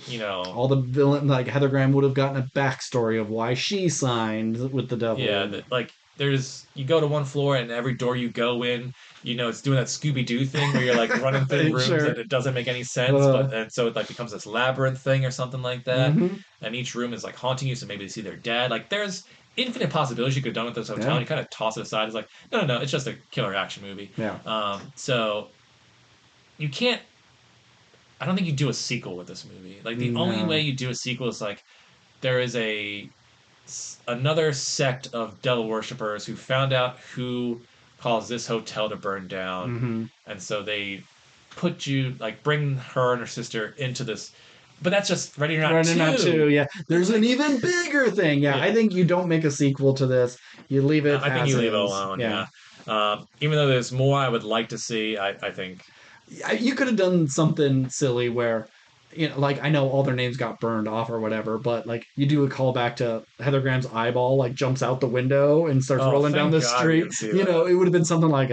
You know, All the villain like Heather Graham would have gotten a backstory of why she signed with the yeah, devil. that like there's you go to one floor and every door you go in, it's doing that Scooby Doo thing where you're like running through rooms Sure. and it doesn't make any sense, Uh, but and so it like becomes this labyrinth thing or something like that, mm-hmm. and each room is like haunting you, so maybe they see their dad. Like there's infinite possibilities you could have done with this hotel, and Yeah. you kind of toss it aside. It's like no, no, no, it's just a killer action movie. Yeah. So you can't. I don't think you do a sequel with this movie. Like the only way No. you do a sequel is like there is another sect of devil worshippers who found out who caused this hotel to burn down, Mm-hmm. and so they put you like bring her and her sister into this. But that's just Ready or Not Running Not Two. Two, yeah. It's There's an like even bigger thing. Yeah, I yeah, think you don't make a sequel to this. You leave it I think as you leave it is. alone. Yeah. Yeah, even though there's more I would like to see. I think You could have done something silly where, like I know all their names got burned off or whatever, but like you do a callback to Heather Graham's eyeball, like jumps out the window and starts oh rolling down thank the God we street. didn't see It that. would have been something like,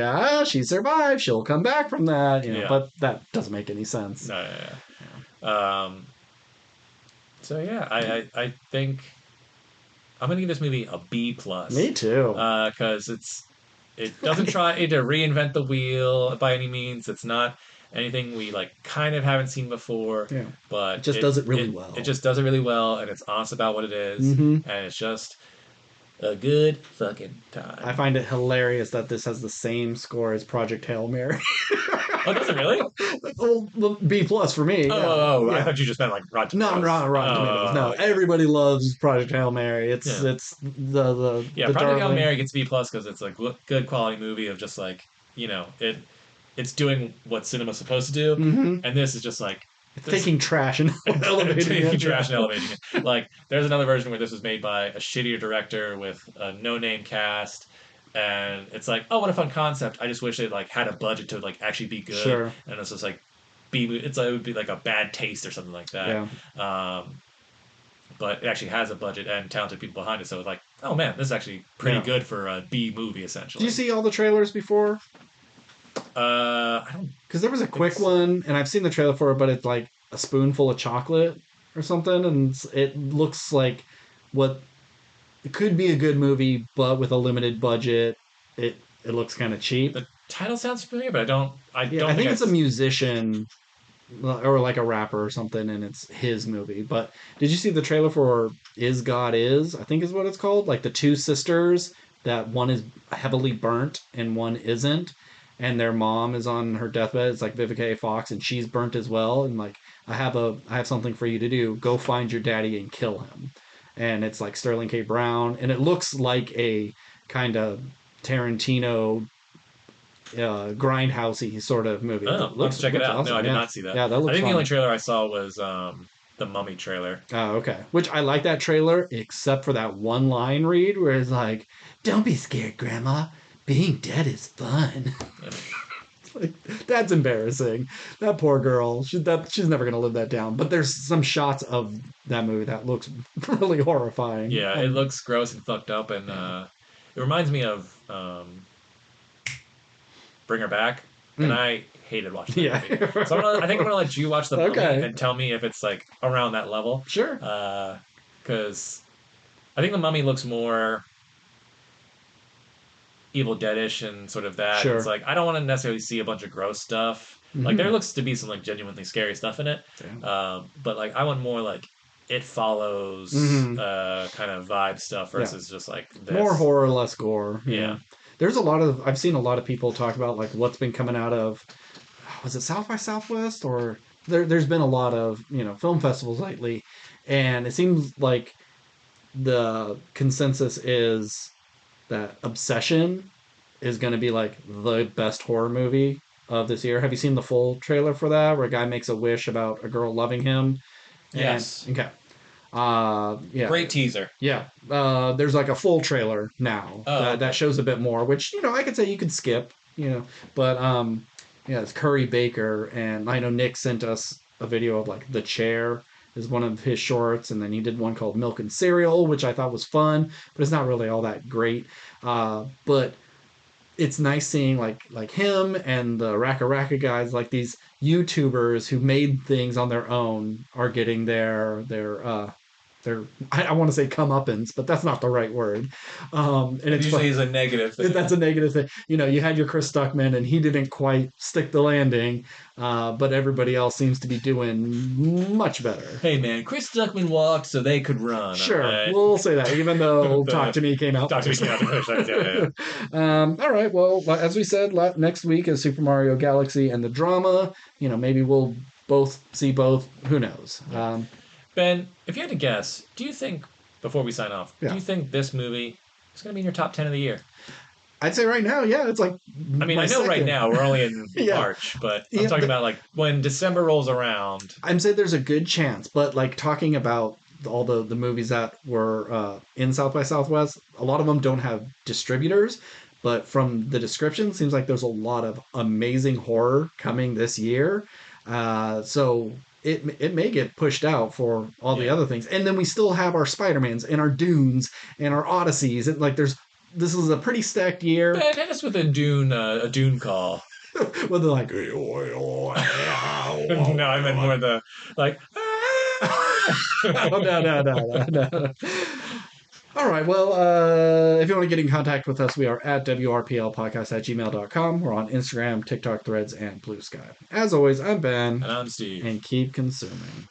she survived, she'll come back from that. Yeah, But that doesn't make any sense. no, yeah, Yeah. yeah. So yeah, I think I'm gonna give this movie a B plus, Me too. because it doesn't try to reinvent the wheel by any means. It's not anything we like kind of haven't seen before, Yeah. It but just does it really it well. just does it really well, and it's honest about what it is, Hmm. and it's just a good fucking I time. find it hilarious that this has the same score as Project Hail Mary. Oh, does it really? Well, B plus for me. Oh, Yeah, oh, oh, I yeah. thought you just meant like Rotten No, Tomatoes. Rotten Tomatoes. No, Oh, yeah, everybody loves Project Hail Mary. It's yeah. it's the Yeah, the Project Hail darling. Mary gets B plus because it's a good quality movie of just like it's doing what cinema's supposed to do, Hmm. and this is just like It's this taking trash and elevating taking it. Yeah. trash and elevating it. Like there's another version where this was made by a shittier director with a no-name cast, and it's like, oh, what a fun concept. I just wish they like had a budget to like actually be good, Sure. and it's just like it's like it would be like a bad taste or something like that. Yeah. Um, but it actually has a budget and talented people behind it, so it's like, oh man, this is actually pretty Yeah. good for a B movie Do you essentially. see all the trailers before? I don't Because there was a think quick one, and I've seen the trailer for it, but it's like a spoonful of chocolate or something, and it looks like what it could be a good movie, but with a limited budget. It looks kind of cheap. the title sounds familiar, but I Yeah, I don't think think it's a I've. musician or like a rapper or something, and it's his movie. But did you see the trailer for Is God Is? I think is what it's called. Like the two sisters that one is heavily burnt and one isn't, and their mom is on her deathbed. It's like Vivica A. Fox, and she's burnt as well. And like I have something for you to do. Go find your daddy and kill him. and it's like Sterling K. Brown, and it looks like a kind of Tarantino grindhousey sort of movie. It Oh, I'll have to check it looks out. No, I awesome. did Yeah, not see that. yeah, that I looks think the only fun. trailer I saw was the Mummy trailer. Oh, okay. Which I like that trailer, except for that one line read where it's like, "Don't be scared, Grandma. Being dead is fun." Like, that's embarrassing. That poor girl. She's never gonna live that down. But there's some shots of that movie that looks really horrifying. Yeah, it looks gross and fucked up, and Yeah. it reminds me of Bring Her Back, and Mm. I hated watching that Yeah. movie. So I think I'm gonna let you watch The Mummy Okay. and tell me if it's like around that level, Sure. because I think The Mummy looks more Evil Deadish and sort of that. And it's Sure. like I don't want to necessarily see a bunch of gross stuff. Like there Hmm. looks to be some like genuinely scary stuff in it, Yeah. but like I want more like It Follows Hmm. kind of vibe stuff Yeah. versus just like More this. horror, less gore. Yeah. Yeah. There's a lot of I've seen a lot of people talk about like what's been coming out of was it South by Southwest or there's been a lot of, film festivals lately, and it seems like the consensus is that Obsession is going to be like the best horror movie of this year. Have you seen the full trailer for that where a guy makes a wish about a girl loving him? And Yes. okay. Yeah. Great teaser. Yeah. There's like a full trailer now Oh, that okay. shows a bit more, which, I could say you could skip, but yeah, it's Curry Baker, and I know Nick sent us a video of like The Chair is one of his shorts, and then he did one called Milk and Cereal, which I thought was fun, but it's not really all that great. But it's nice seeing like him and the Raka Raka guys, like these YouTubers who made things on their own, are getting their I want to say comeuppance, but that's not the right word. And It it's usually is a negative thing. that's a negative thing. You had your Chris Stuckman, and he didn't quite stick the landing, but everybody else seems to be doing much better. Hey man, Chris Stuckman walked so they could run. All Sure, right. we'll say that, even though Talk The to Me came out Doctor first. came out the first. Yeah, yeah, yeah. All right, well, as we said, next week is Super Mario Galaxy and the drama. Maybe we'll both see both. Who knows? Yeah. Ben, if you had to guess, do you think before we sign off, do Yeah, you think this movie is going to be in your top 10 of the year? I'd say right now, yeah, it's like I mean, my I know right second. now we're only in Yeah, March, but I'm yeah. talking about like when December rolls around. I'm saying there's a good chance, but like talking about all the movies that were in South by Southwest, a lot of them don't have distributors. But from the description, seems like there's a lot of amazing horror coming this year. So it may get pushed out for all the Yeah. other things, and then we still have our Spider-Mans and our Dunes and our Odysseys, and like this is a pretty stacked year. Ben, hit us with a Dune call. Where they're like, No, I meant more the like. oh, no, no, no, no, no. All right. Well, if you want to get in contact with us, we are at WRPLpodcast@gmail.com. We're on Instagram, TikTok, Threads, and Blue Sky. As always, I'm Ben, And I'm Steve. and keep consuming.